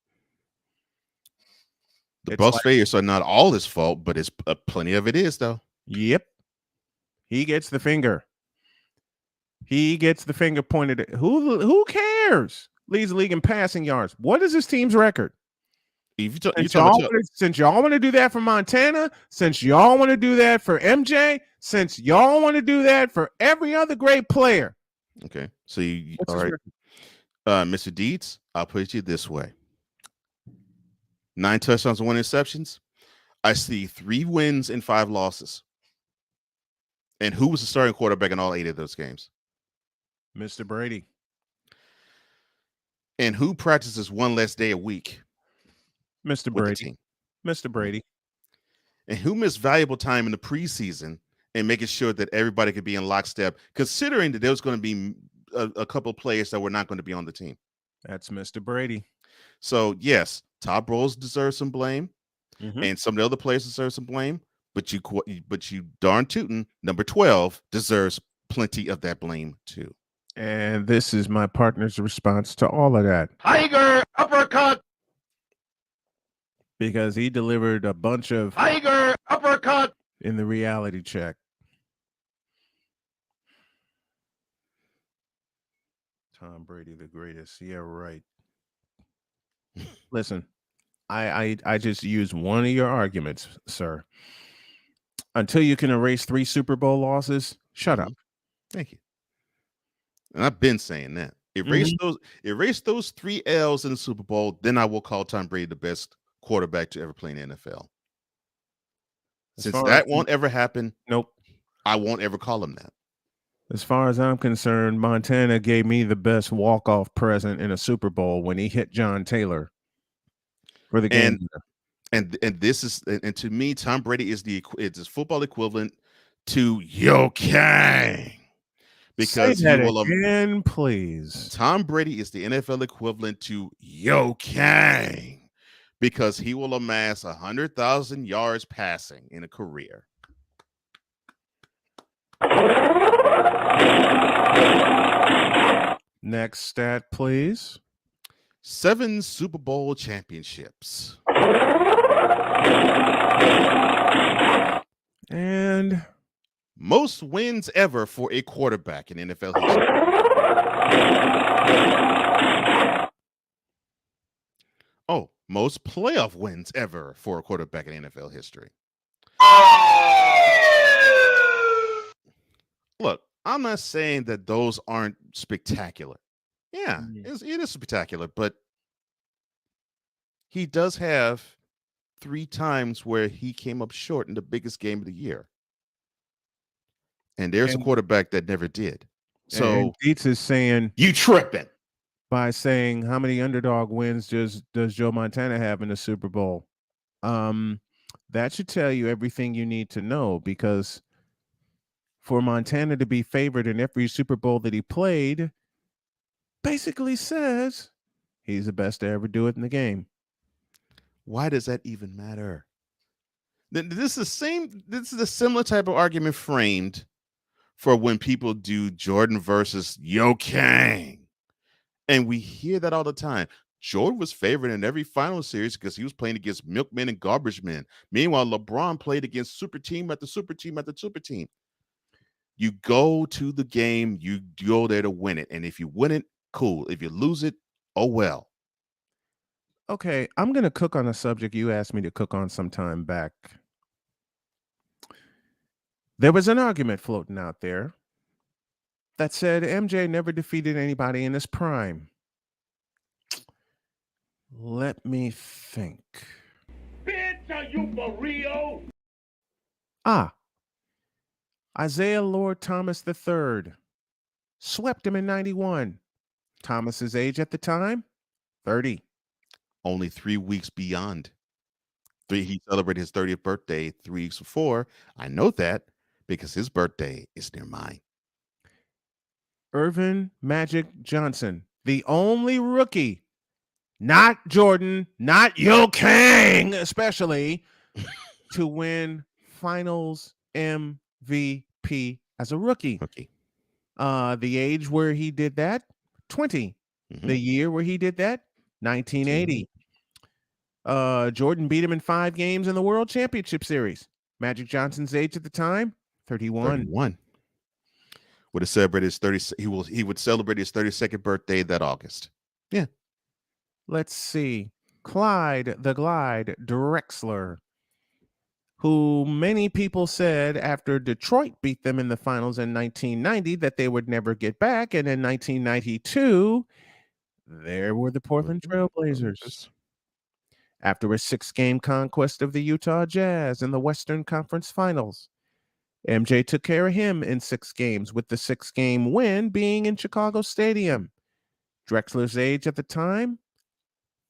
The Bucs failures are not all his fault, but it's plenty of it is, though. Yep. He gets the finger. He gets the finger pointed at who cares? Leads the league in passing yards. What is his team's record? Since y'all want to do that for Montana, since y'all want to do that for MJ, since y'all want to do that for every other great player. Okay. So you What's all his right. Mr. Deeds, I'll put it to you this way. 9 touchdowns and 1 interceptions. I see 3 wins and 5 losses. And who was the starting quarterback in all 8 of those games? Mr. Brady. And who practices 1 less day a week? Mr. Brady. Mr. Brady. And who missed valuable time in the preseason and making sure that everybody could be in lockstep, considering that there was going to be a couple of players that were not going to be on the team? That's Mr. Brady. So, yes, Todd Bowles deserves some blame, and some of the other players deserve some blame, but you darn tootin' number 12 deserves plenty of that blame too. And this is my partner's response to all of that. Tiger uppercut. Because he delivered a bunch of Tiger uppercut in the reality check. Tom Brady, the greatest. Yeah, right. Listen, I just used one of your arguments, sir. Until you can erase 3 Super Bowl losses, shut up. Thank you. And I've been saying that. Erase those 3 L's in the Super Bowl, then I will call Tom Brady the best quarterback to ever play in the NFL. Since that won't ever happen, nope, I won't ever call him that. As far as I'm concerned, Montana gave me the best walk-off present in a Super Bowl when he hit John Taylor for the game. And this is, and to me, Tom Brady is it's his football equivalent to Yo Kang. Because say that again, please. Tom Brady is the NFL equivalent to Yo Kang, because he will amass 100,000 yards passing in a career. Next stat, please. 7 Super Bowl championships. And most wins ever for a quarterback in NFL history. Oh, most playoff wins ever for a quarterback in NFL history. Look, I'm not saying that those aren't spectacular. Yeah, it is spectacular, but he does have 3 times where he came up short in the biggest game of the year. And there's a quarterback that never did. So Dietz is saying you tripping by saying how many underdog wins does Joe Montana have in the Super Bowl? That should tell you everything you need to know, because for Montana to be favored in every Super Bowl that he played basically says he's the best to ever do it in the game. Why does that even matter? This is a similar type of argument framed for when people do Jordan versus Yo Kang. And we hear that all the time. Jordan was favored in every final series because he was playing against milkmen and garbage men. Meanwhile, LeBron played against super team after super team after super team. You go to the game, you go there to win it. And if you win it, cool. If you lose it, oh well. Okay, I'm going to cook on a subject you asked me to cook on some time back. There was an argument floating out there that said MJ never defeated anybody in his prime. Let me think. Bitch, are you for real? Isaiah Lord Thomas III swept him in 91. Thomas's age at the time, 30. Only 3 weeks beyond. He celebrated his 30th birthday 3 weeks before. I know that because his birthday is near mine. Irvin Magic Johnson, the only rookie, not Jordan, not Yo Kang especially, to win finals MVP as a rookie. The age where he did that, 20. The year where he did that, 1980. Jordan beat him in 5 games in the World Championship Series. Magic Johnson's age at the time, 31. 31. Would have celebrated his 30. He would celebrate his 32nd birthday that August. Yeah. Let's see. Clyde the Glide Drexler. who many people said after Detroit beat them in the finals in 1990 that they would never get back. And in 1992, there were the Portland Trailblazers. After a 6-game conquest of the Utah Jazz in the Western Conference Finals, MJ took care of him in 6 games, with the 6-game win being in Chicago Stadium. Drexler's age at the time,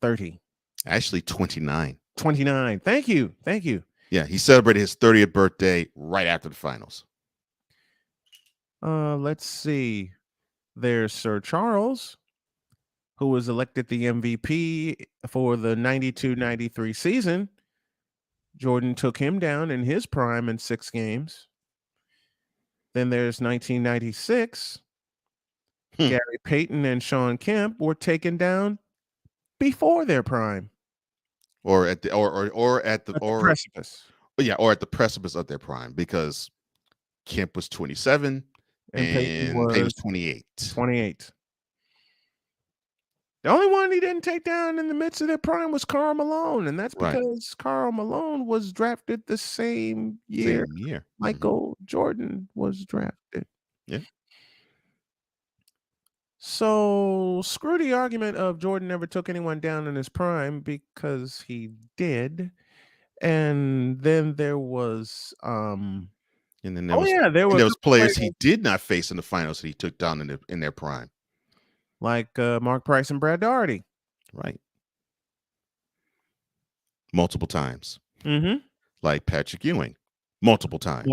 30. Actually, 29. 29. Thank you. Yeah, he celebrated his 30th birthday right after the finals. Let's see. There's Sir Charles, who was elected the MVP for the 92-93 season. Jordan took him down in his prime in 6 games. Then there's 1996. Gary Payton and Sean Kemp were taken down before their prime. Or at the precipice. Yeah, or at the precipice of their prime, because Kemp was 27 and Payton was 28. 28. The only one he didn't take down in the midst of their prime was Karl Malone, and that's because Karl Malone was drafted the same year. Michael Jordan was drafted. Yeah. So screw the argument of Jordan never took anyone down in his prime, because he did. And then there was and then there was players he did not face in the finals that he took down in their prime. Like Mark Price and Brad Daugherty. Right. Multiple times. Mm-hmm. Like Patrick Ewing. Multiple times.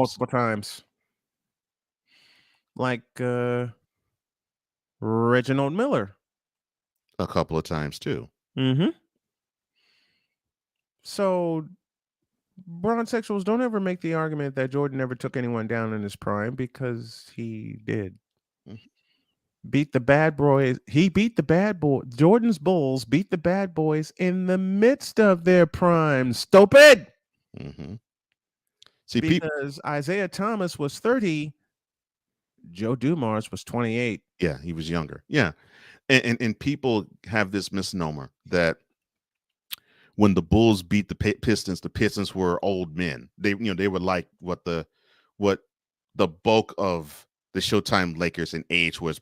Like Reginald Miller. A couple of times too. Mm-hmm. So Bronsexuals, don't ever make the argument that Jordan never took anyone down in his prime, because he did. Beat the bad boys. He beat the bad boy. Jordan's Bulls beat the bad boys in the midst of their prime. Stupid. Mm-hmm. See, because Isaiah Thomas was 30, Joe Dumars was 28. Yeah, he was younger. Yeah, and people have this misnomer that when the Bulls beat the Pistons were old men. They were like what the bulk of the Showtime Lakers in age was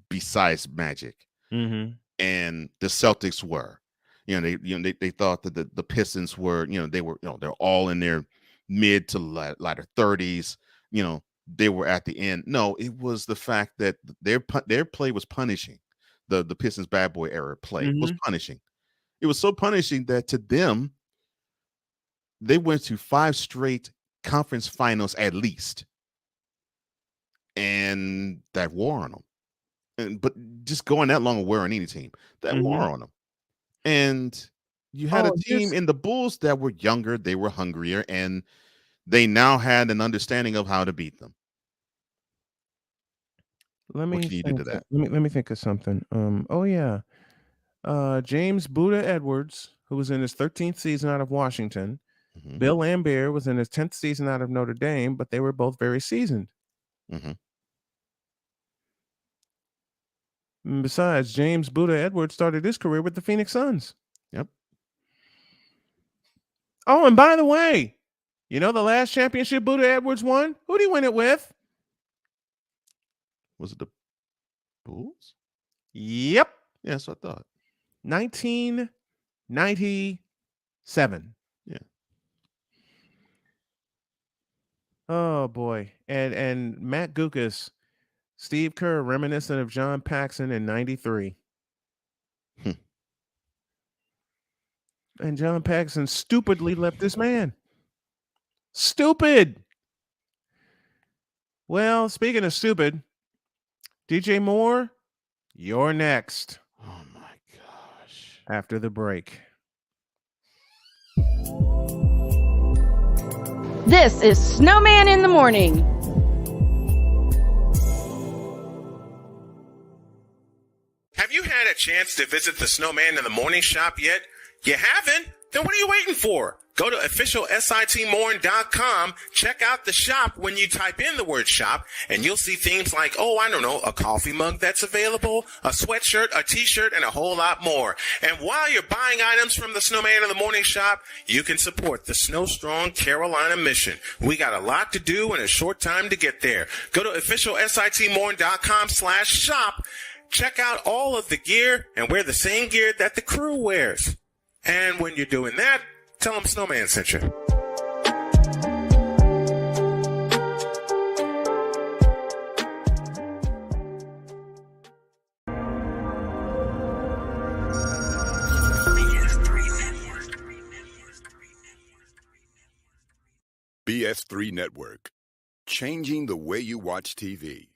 besides Magic. Mm-hmm. And the Celtics were. They thought that the Pistons were, they're all in their mid to latter 30s. They were at the end. No, it was the fact that their play was punishing. The Pistons bad boy era play was punishing. It was so punishing that to them, they went to 5 straight conference finals at least. And that wore on them. But just going that long wear on any team, that wore on them. And you had a team in the Bulls that were younger, they were hungrier, and they now had an understanding of how to beat them. What can you do to that? Let me think of something. James Buddha Edwards, who was in his 13th season out of Washington. Mm-hmm. Bill Laimbeer was in his 10th season out of Notre Dame, but they were both very seasoned. Mm-hmm. And besides, James Buddha Edwards started his career with the Phoenix Suns. Yep. Oh, and by the way, the last championship Buddha Edwards won? Who did he win it with? Was it the Bulls? Yep. Yes, I thought. 1997. Yeah. Oh boy. And Matt Gukas, Steve Kerr, reminiscent of John Paxson in 93. And John Paxson stupidly left this man. Stupid. Well, speaking of stupid, DJ Moore, you're next. Oh my gosh. After the break. This is Snowman in the Morning. Have you had a chance to visit the Snowman in the Morning shop yet? You haven't? Then what are you waiting for? Go to officialsitmorn.com, check out the shop when you type in the word shop, and you'll see things like, a coffee mug that's available, a sweatshirt, a t-shirt, and a whole lot more. And while you're buying items from the Snowman in the Morning shop, you can support the Snow Strong Carolina mission. We got a lot to do in a short time to get there. Go to officialsitmorn.com/shop. Check out all of the gear and wear the same gear that the crew wears. And when you're doing that, tell them Snowman sent you. BS3 Network. Changing the way you watch TV.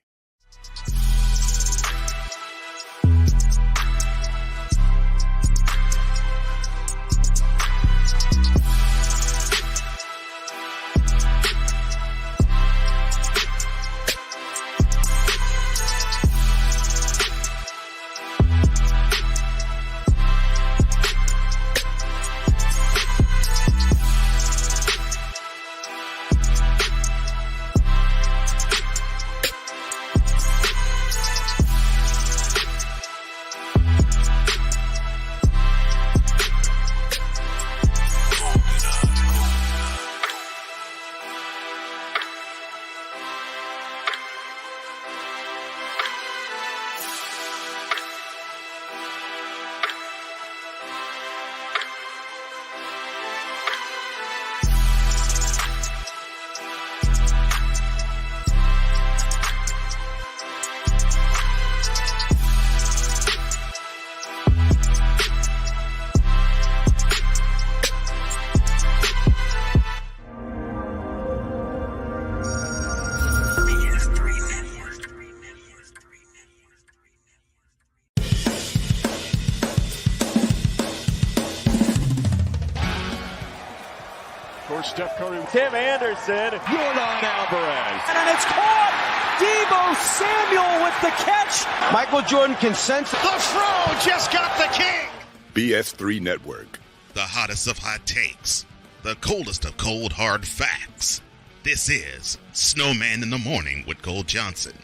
Steph Curry. Tim Anderson. Jordan Alvarez. And it's caught. Deebo Samuel with the catch. Michael Jordan consensus. The Fro just got the king. BS3 Network. The hottest of hot takes. The coldest of cold hard facts. This is Snowman in the Morning with Cole Johnson.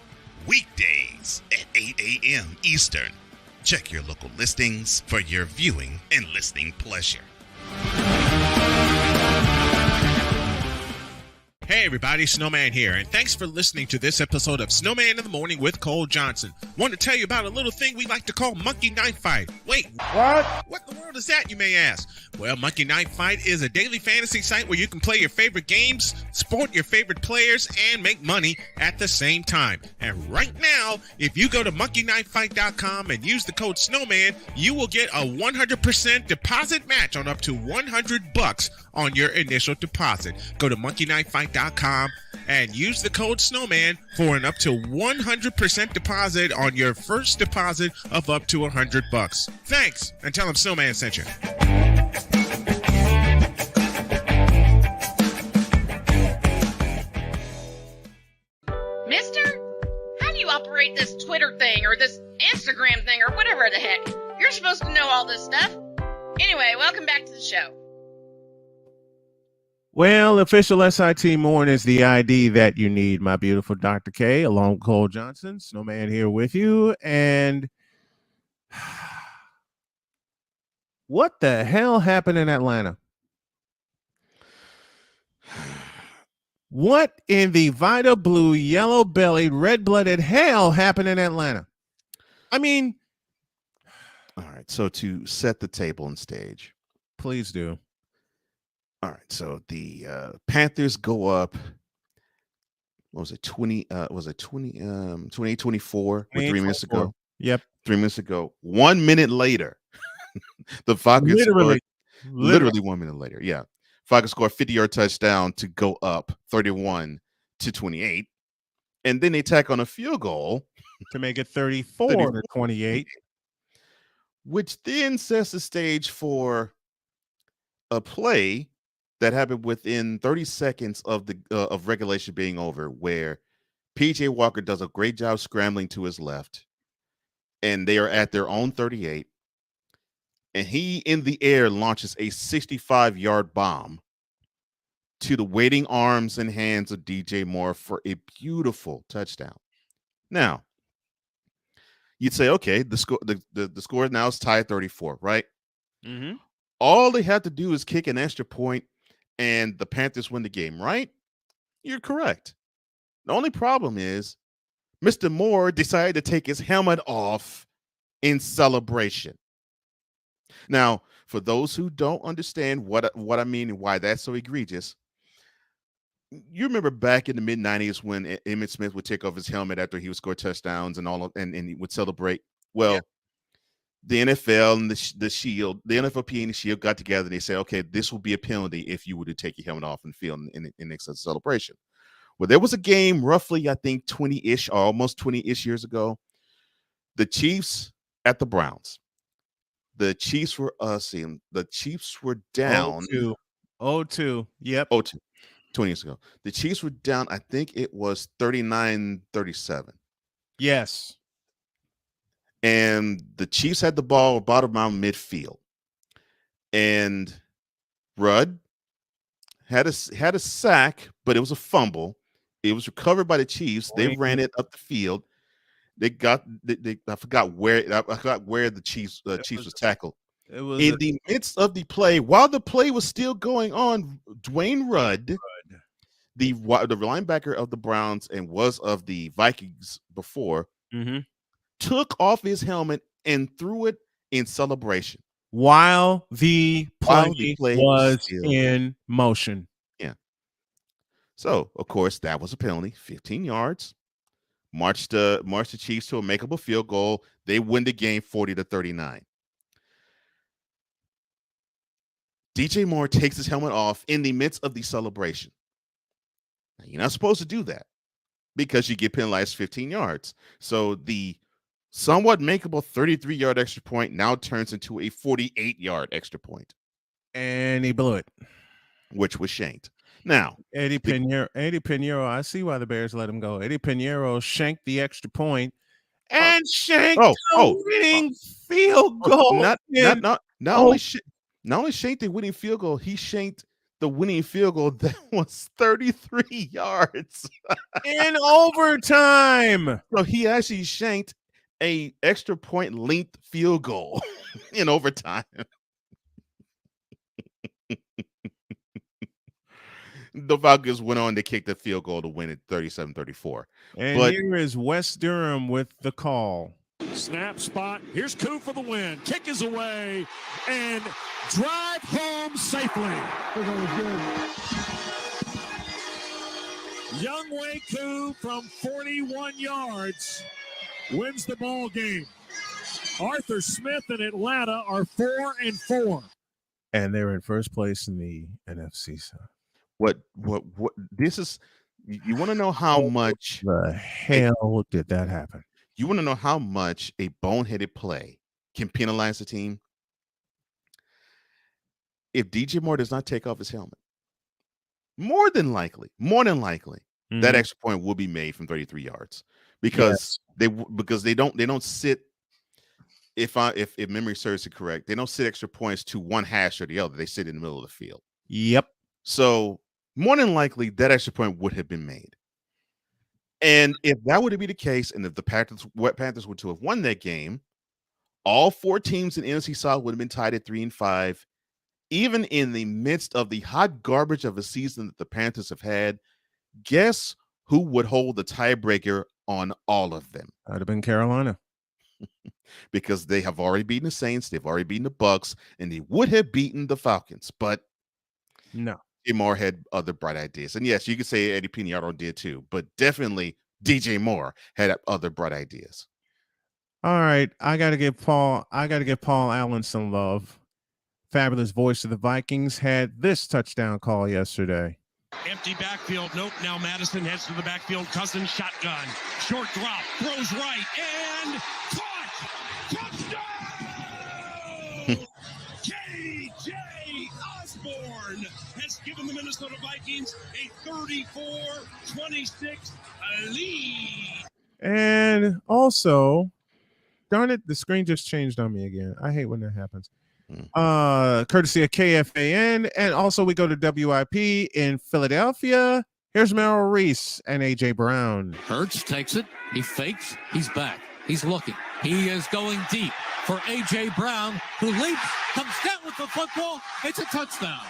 Weekdays at 8 a.m. Eastern. Check your local listings for your viewing and listening pleasure. Hey everybody, Snowman here, and thanks for listening to this episode of Snowman in the Morning with Cole Johnson. Want to tell you about a little thing we like to call Monkey Knife Fight. Wait, what? What in the world is that, you may ask? Well, Monkey Knife Fight is a daily fantasy site where you can play your favorite games, support your favorite players, and make money at the same time. And right now, if you go to monkeyknifefight.com and use the code Snowman, you will get a 100% deposit match on up to $100 on your initial deposit. Go to monkeyknifefight.com and use the code Snowman for an up to 100% deposit on your first deposit of up to $100. Thanks, and tell them Snowman sent you. Mister, how do you operate this Twitter thing or this Instagram thing or whatever the heck? You're supposed to know all this stuff. Anyway, welcome back to the show. Well, official SIT Morn is the ID that you need, my beautiful Dr. K, along with Cole Johnson, Snowman here with you. And what the hell happened in Atlanta? What in the Vita Blue, yellow-bellied, red-blooded hell happened in Atlanta? I mean... All right, so to set the table and stage. Please do. All right, so the Panthers go up. What was it? 28-24 3 minutes ago. Yep. 3 minutes ago. 1 minute later, the Falcons literally 1 minute later. Yeah. Falcons score a 50-yard touchdown to go up 31-28. And then they tack on a field goal to make it 34-28. Which then sets the stage for a play that happened within 30 seconds of the of regulation being over, where PJ Walker does a great job scrambling to his left, and they are at their own 38, and he in the air launches a 65-yard bomb to the waiting arms and hands of DJ Moore for a beautiful touchdown. Now, you'd say, okay, the score now is tied 34, right? Mm-hmm. All they have to do is kick an extra point and the Panthers win the game, right? You're correct. The only problem is Mr. Moore decided to take his helmet off in celebration. Now, for those who don't understand what I mean and why that's so egregious, you remember back in the mid-90s when Emmitt Smith would take off his helmet after he would score touchdowns and he would celebrate. Well, the NFL and the Shield, the NFLP and the Shield got together and they said, okay, this will be a penalty if you were to take your helmet off and field in excess celebration. Well, there was a game roughly, I think, 20-ish or almost 20-ish years ago. The Chiefs at the Browns. The Chiefs were the Chiefs were down. 0-2. Yep. 0-2. 20 years ago. The Chiefs were down, I think it was 39-37. Yes. And the Chiefs had the ball about around midfield. And Rudd had a sack, but it was a fumble. It was recovered by the Chiefs. They ran it up the field. I forgot where the Chiefs was tackled. It was in the midst of the play, while the play was still going on, Dwayne Rudd, the linebacker of the Browns and was of the Vikings before, took off his helmet and threw it in celebration while the play was in motion. Yeah. So, of course, that was a penalty, 15 yards. Marched the Chiefs to a makeable field goal. They win the game 40-39. DJ Moore takes his helmet off in the midst of the celebration. Now, you're not supposed to do that because you get penalized 15 yards. So the somewhat makeable 33-yard extra point now turns into a 48-yard extra point. And he blew it. Which was shanked. Now, Eddie Pinheiro, I see why the Bears let him go. Eddie Pinheiro shanked the extra point and shanked the winning field goal. Not only shanked the winning field goal, he shanked the winning field goal that was 33 yards in overtime. So he actually shanked a extra point length field goal in overtime. The Falcons went on to kick the field goal to win it 37-34. And here is West Durham with the call. Snap spot. Here's Koo for the win. Kick is away and drive home safely. Young Wei Koo from 41 yards wins the ball game. Arthur Smith and Atlanta are 4-4. And they're in first place in the NFC South. What this is, you want to know how much the hell did that happen? You want to know how much a boneheaded play can penalize the team? If DJ Moore does not take off his helmet, more than likely, that extra point will be made from 33 yards because they don't sit. If memory serves it correct, they don't sit extra points to one hash or the other. They sit in the middle of the field. Yep. So more than likely, that extra point would have been made. And if that were to be the case, and if the Panthers were to have won that game, all four teams in NFC South would have been tied at 3-5. Even in the midst of the hot garbage of a season that the Panthers have had, guess who would hold the tiebreaker on all of them? That would have been Carolina. Because they have already beaten the Saints, they've already beaten the Bucks, and they would have beaten the Falcons. But no. DJ Moore had other bright ideas. And yes, you could say Eddie Pinheiro did too, but definitely DJ Moore had other bright ideas. All right. I gotta give Paul Allen some love. Fabulous voice of the Vikings had this touchdown call yesterday. Empty backfield. Nope. Now Madison heads to the backfield. Cousins shotgun. Short drop. Throws right. And caught. Touchdown! J.J. Osborne has given the Minnesota Vikings a 34-26 lead. And also, darn it, the screen just changed on me again. I hate when that happens. courtesy of KFAN. And also we go to WIP in Philadelphia. Here's Merrill Reese and A.J. Brown. Hurts takes it. He fakes. He's back. He's looking. He is going deep for A.J. Brown, who leaps, comes down with the football. It's a touchdown.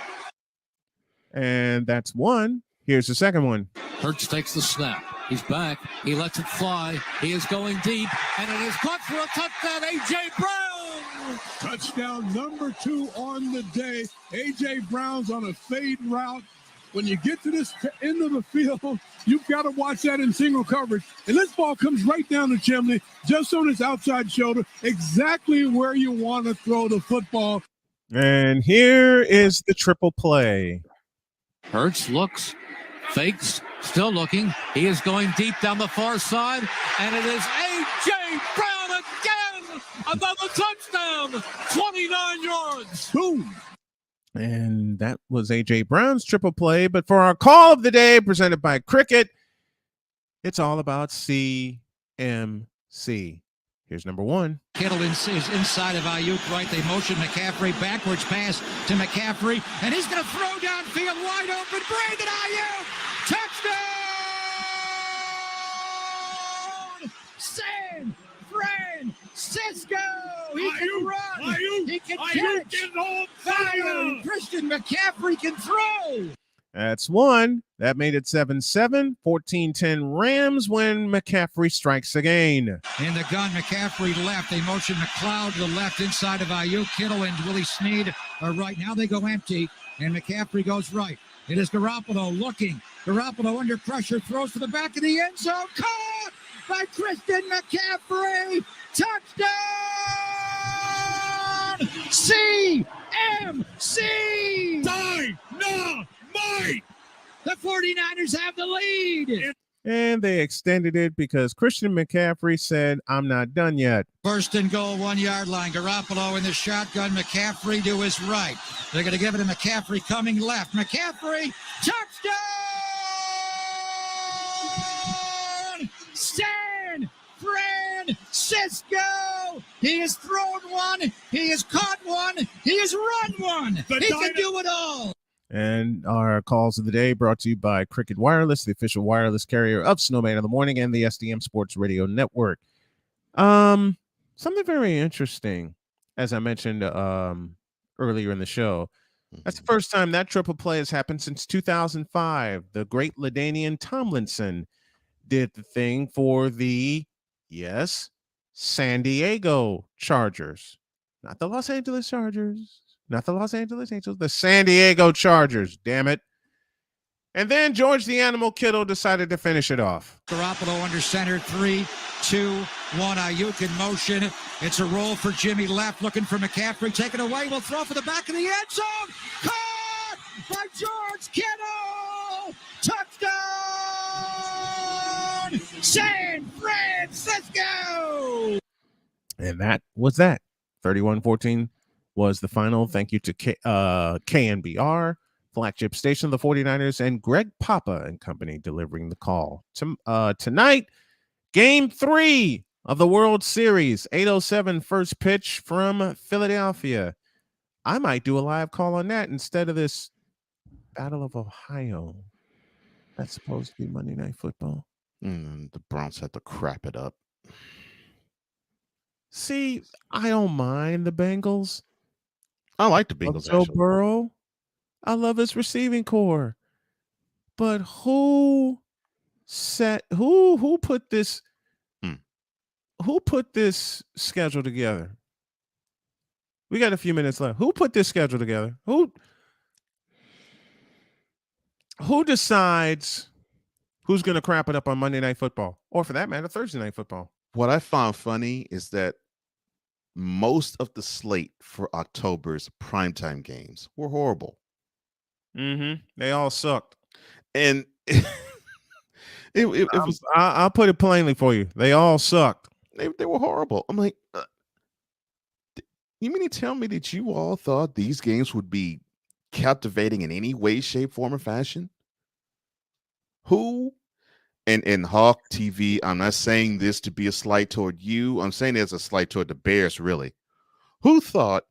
And that's one. Here's the second one. Hurts takes the snap. He's back. He lets it fly. He is going deep, and it is caught for a touchdown. A.J. Brown! Touchdown number 2 on the day. A.J. Brown's on a fade route. When you get to this end of the field, you've got to watch that in single coverage. And this ball comes right down the chimney, just on his outside shoulder, exactly where you want to throw the football. And here is the triple play. Hurts looks, fakes, still looking. He is going deep down the far side, and it is A.J. Brown again! Another touchdown! 29 yards! Boom! And that was A.J. Brown's triple play. But for our call of the day, presented by Cricket, it's all about CMC. Here's number 1. Kittle is inside of Ayuk, right? They motion McCaffrey, backwards pass to McCaffrey, and he's going to throw downfield wide open. Brandon Ayuk! Touchdown! San Francisco! He can run! He can catch! Fire! Christian McCaffrey can throw! That's 1. That made it 7-7. 14-10 Rams when McCaffrey strikes again. In the gun, McCaffrey left. They motion McLeod to the left inside of Ayuk. Kittle and Willie Snead are right. Now they go empty, and McCaffrey goes right. It is Garoppolo looking. Garoppolo under pressure, throws to the back of the end zone. Caught by Christian McCaffrey. Touchdown! CMC! Dynamite! The 49ers have the lead. And they extended it because Christian McCaffrey said, I'm not done yet. First and goal, 1 yard line. Garoppolo in the shotgun. McCaffrey to his right. They're going to give it to McCaffrey coming left. McCaffrey, touchdown! San Francisco! He has thrown one. He has caught one. He has run one. He can do it all. And our calls of the day brought to you by Cricket Wireless, the official wireless carrier of Snowman in the Morning and the SDM Sports Radio Network. Something very interesting, as I mentioned earlier in the show. That's the first time that triple play has happened since 2005. The great LaDainian Tomlinson did the thing for the, San Diego Chargers. Not the Los Angeles Chargers. Not the Los Angeles Angels, the San Diego Chargers, damn it. And then George the Animal Kittle decided to finish it off. Garoppolo under center, 3, 2, 1. Ayuk in motion. It's a roll for Jimmy left, looking for McCaffrey. Take it away. We'll throw for the back of the end zone. Caught by George Kittle. Touchdown! San Francisco! And that was that. 31-14 was the final. Thank you to KNBR, flagship station of the 49ers, and Greg Papa and company delivering the call. Tonight, game 3 of the World Series, 8:07 first pitch from Philadelphia. I might do a live call on that instead of this Battle of Ohio. That's supposed to be Monday Night Football. The Browns had to crap it up. See, I don't mind the Bengals. I like the Bengals. Joe Burrow. I love his receiving core. But who put this schedule together? We got a few minutes left. Who put this schedule together? Who decides who's going to crap it up on Monday Night Football, or for that matter, Thursday Night Football? What I found funny is that most of the slate for October's primetime games were horrible. They all sucked. And it was. I'll put it plainly for you. They all sucked. They were horrible. I'm like, you mean to tell me that you all thought these games would be captivating in any way, shape, form, or fashion? Who? And Hawk TV, I'm not saying this to be a slight toward you. I'm saying there's a slight toward the Bears, really. Who thought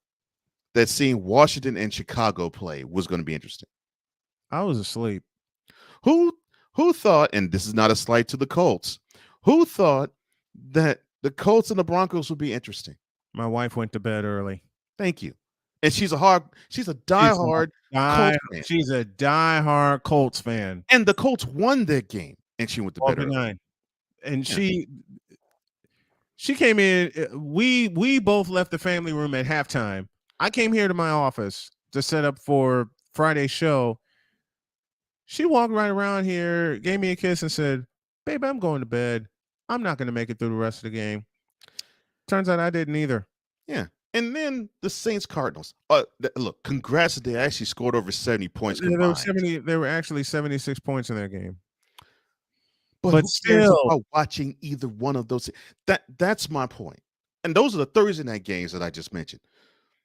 that seeing Washington and Chicago play was going to be interesting. I was asleep. Who thought, and this is not a slight to the Colts, who thought that the Colts and the Broncos would be interesting? My wife went to bed early. Thank you. And she's a diehard Colts fan. She's a diehard Colts fan. And the Colts won that game, and she went to bed early. 9. And she came in. We both left the family room at halftime. I came here to my office to set up for Friday's show. She walked right around here, gave me a kiss, and said, "Babe, I'm going to bed. I'm not going to make it through the rest of the game." Turns out I didn't either. Yeah. And then the Saints Cardinals. Look, congrats that they actually scored over 70 points combined. There were actually 76 points in that game. But who cares about watching either one of those? That's my point. And those are the Thursday night games that I just mentioned.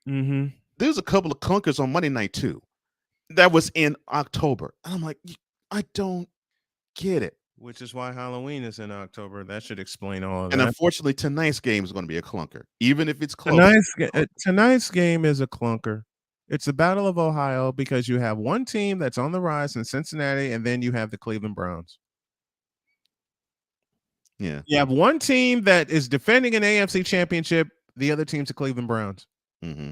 Mm-hmm. There's a couple of clunkers on Monday night too. That was in October. And I'm like, I don't get it. Which is why Halloween is in October. That should explain all of that. And unfortunately, tonight's game is going to be a clunker, even if it's close. Tonight's game is a clunker. It's the Battle of Ohio because you have one team that's on the rise in Cincinnati, and then you have the Cleveland Browns. Yeah. You have one team that is defending an AFC championship. The other team's the Cleveland Browns. Mm-hmm.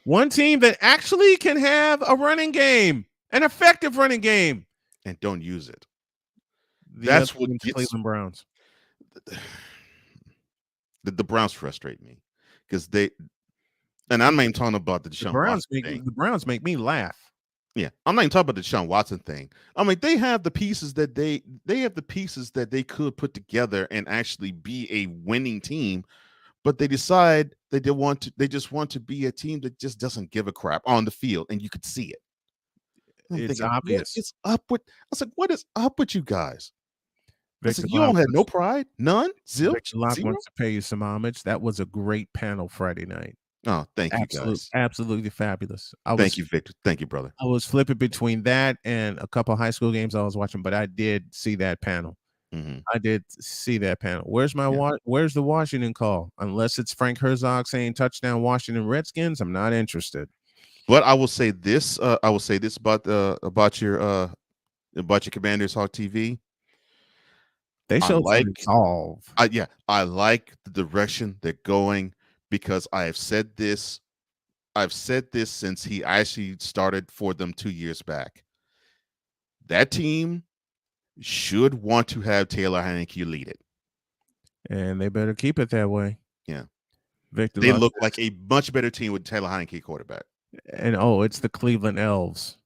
One team that actually can have a running game, an effective running game. And don't use it. That's what gets Cleveland Browns. The Browns frustrate me because and I'm not even talking about the Deshaun Watson thing. The Browns make me laugh. Yeah, I'm not even talking about the Deshaun Watson thing. I mean, they have the pieces that they could put together and actually be a winning team, but they decide they just want to be a team that just doesn't give a crap on the field, and you could see it. It's obvious. It's up with. I was like, what is up with you guys? Victor you don't have no pride, none, zilch. Victor Locke wants to pay you some homage. That was a great panel Friday night. Oh, thank you, guys. Absolutely fabulous. Thank you, Victor. Thank you, brother. I was flipping between that and a couple of high school games I was watching, but I did see that panel. Mm-hmm. I did see that panel. Where's where's the Washington call? Unless it's Frank Herzog saying touchdown Washington Redskins, I'm not interested. But I will say this. About your Commanders Hawk TV. They show resolve. I like the direction they're going because I have said this. I've said this since he actually started for them 2 years back. That team should want to have Taylor Heineke lead it. And they better keep it that way. Yeah. Victor they look like a much better team with Taylor Heineke quarterback. And it's the Cleveland Elves.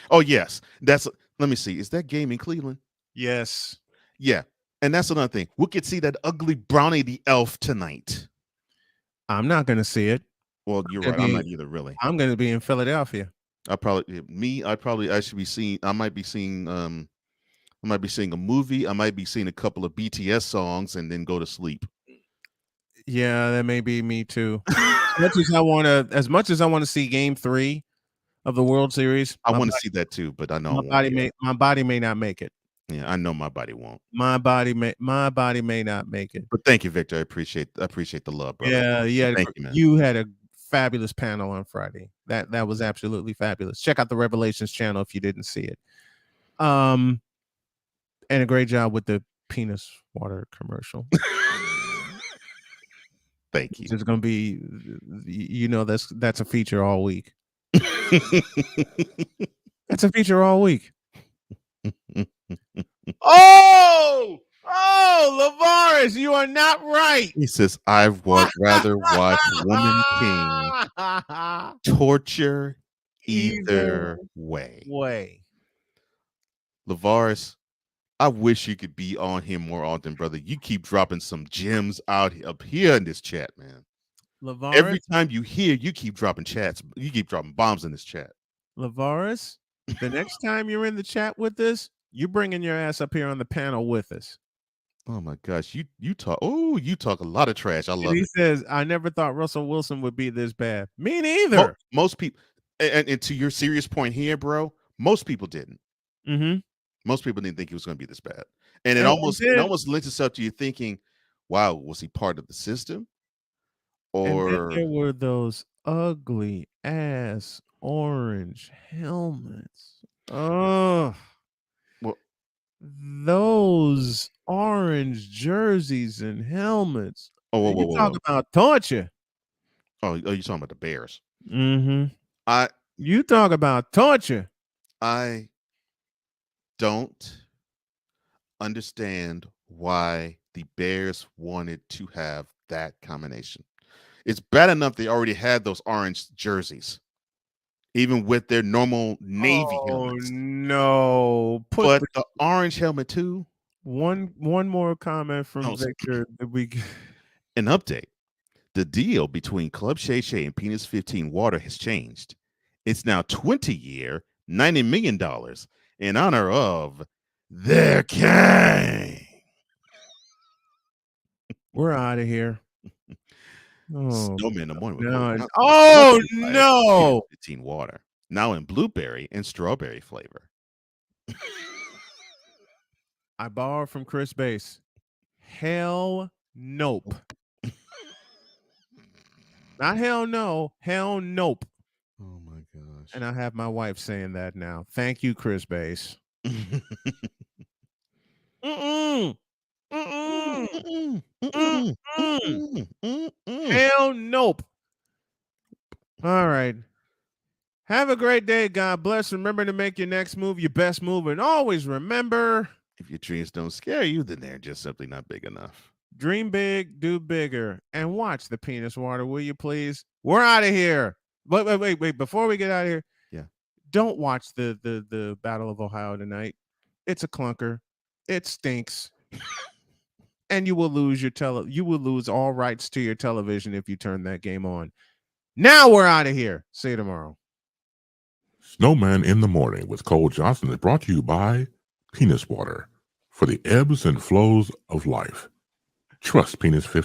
Oh, yes. Let me see. Is that game in Cleveland? Yes. Yeah. And that's another thing. We could see that ugly Brownie the Elf tonight. I'm not going to see it. Well, you're right. I'm not either, really. I'm going to be in Philadelphia. I should be seeing. I might be seeing a movie. I might be seeing a couple of BTS songs and then go to sleep. Yeah, that may be me too. As much as I want to see Game 3 of the World Series, I want to see that too. But I know my body may not make it. Yeah, I know my body won't. My body may not make it. But thank you, Victor. I appreciate the love, brother. Yeah. Thank you, man. You had a fabulous panel on Friday. That was absolutely fabulous. Check out the Revelations channel if you didn't see it. And a great job with the penis water commercial. Thank you. It's going to be, that's a feature all week. That's a feature all week. Oh, Lavaris, you are not right. He says, I would rather watch Woman King torture either way. Lavaris, I wish you could be on here more often, brother. You keep dropping some gems up here in this chat, man. Lavaris, every time you hear, you keep dropping chats. You keep dropping bombs in this chat. Lavaris, the next time you're in the chat with us, you're bringing your ass up here on the panel with us. Oh my gosh, you talk a lot of trash. I love it. He says, I never thought Russell Wilson would be this bad. Me neither. Most people, and to your serious point here, bro, most people didn't. Mm-hmm. Most people didn't think he was going to be this bad. And it almost lends itself to you thinking, wow, was he part of the system? And then Or there were those ugly ass orange helmets. Oh, well, those orange jerseys and helmets. whoa, You whoa, talk whoa. about torture. Oh, you're talking about the Bears. Mm-hmm. I You talk about torture. I don't understand why the Bears wanted to have that combination. It's bad enough they already had those orange jerseys, even with their normal navy Oh helmets. no! But the orange helmet too. One more comment from Victor that we An update. The deal between Club Shay Shay and Penis 15 Water has changed. It's now 20-year, $90 million in honor of their king. We're out of here. Oh, Snowman in the morning. no. Oh no! 15 Water. Now in blueberry and strawberry flavor. I borrowed from Chris Bass. Hell nope. Not hell no. Hell nope. Oh my gosh. And I have my wife saying that now. Thank you, Chris Bass. Mm-mm. Mm-mm. Mm-mm. Hell nope. All right. Have a great day. God bless. Remember to make your next move your best move. And always remember, if your dreams don't scare you, then they're just simply not big enough. Dream big, do bigger, and watch the penis water, will you please? We're out of here. Wait. Before we get out of here, yeah, don't watch the Battle of Ohio tonight. It's a clunker. It stinks. And you will lose you will lose all rights to your television if you turn that game on. Now we're out of here. See you tomorrow. Snowman in the Morning with Cole Johnson is brought to you by Penis Water for the ebbs and flows of life. Trust Penis 15.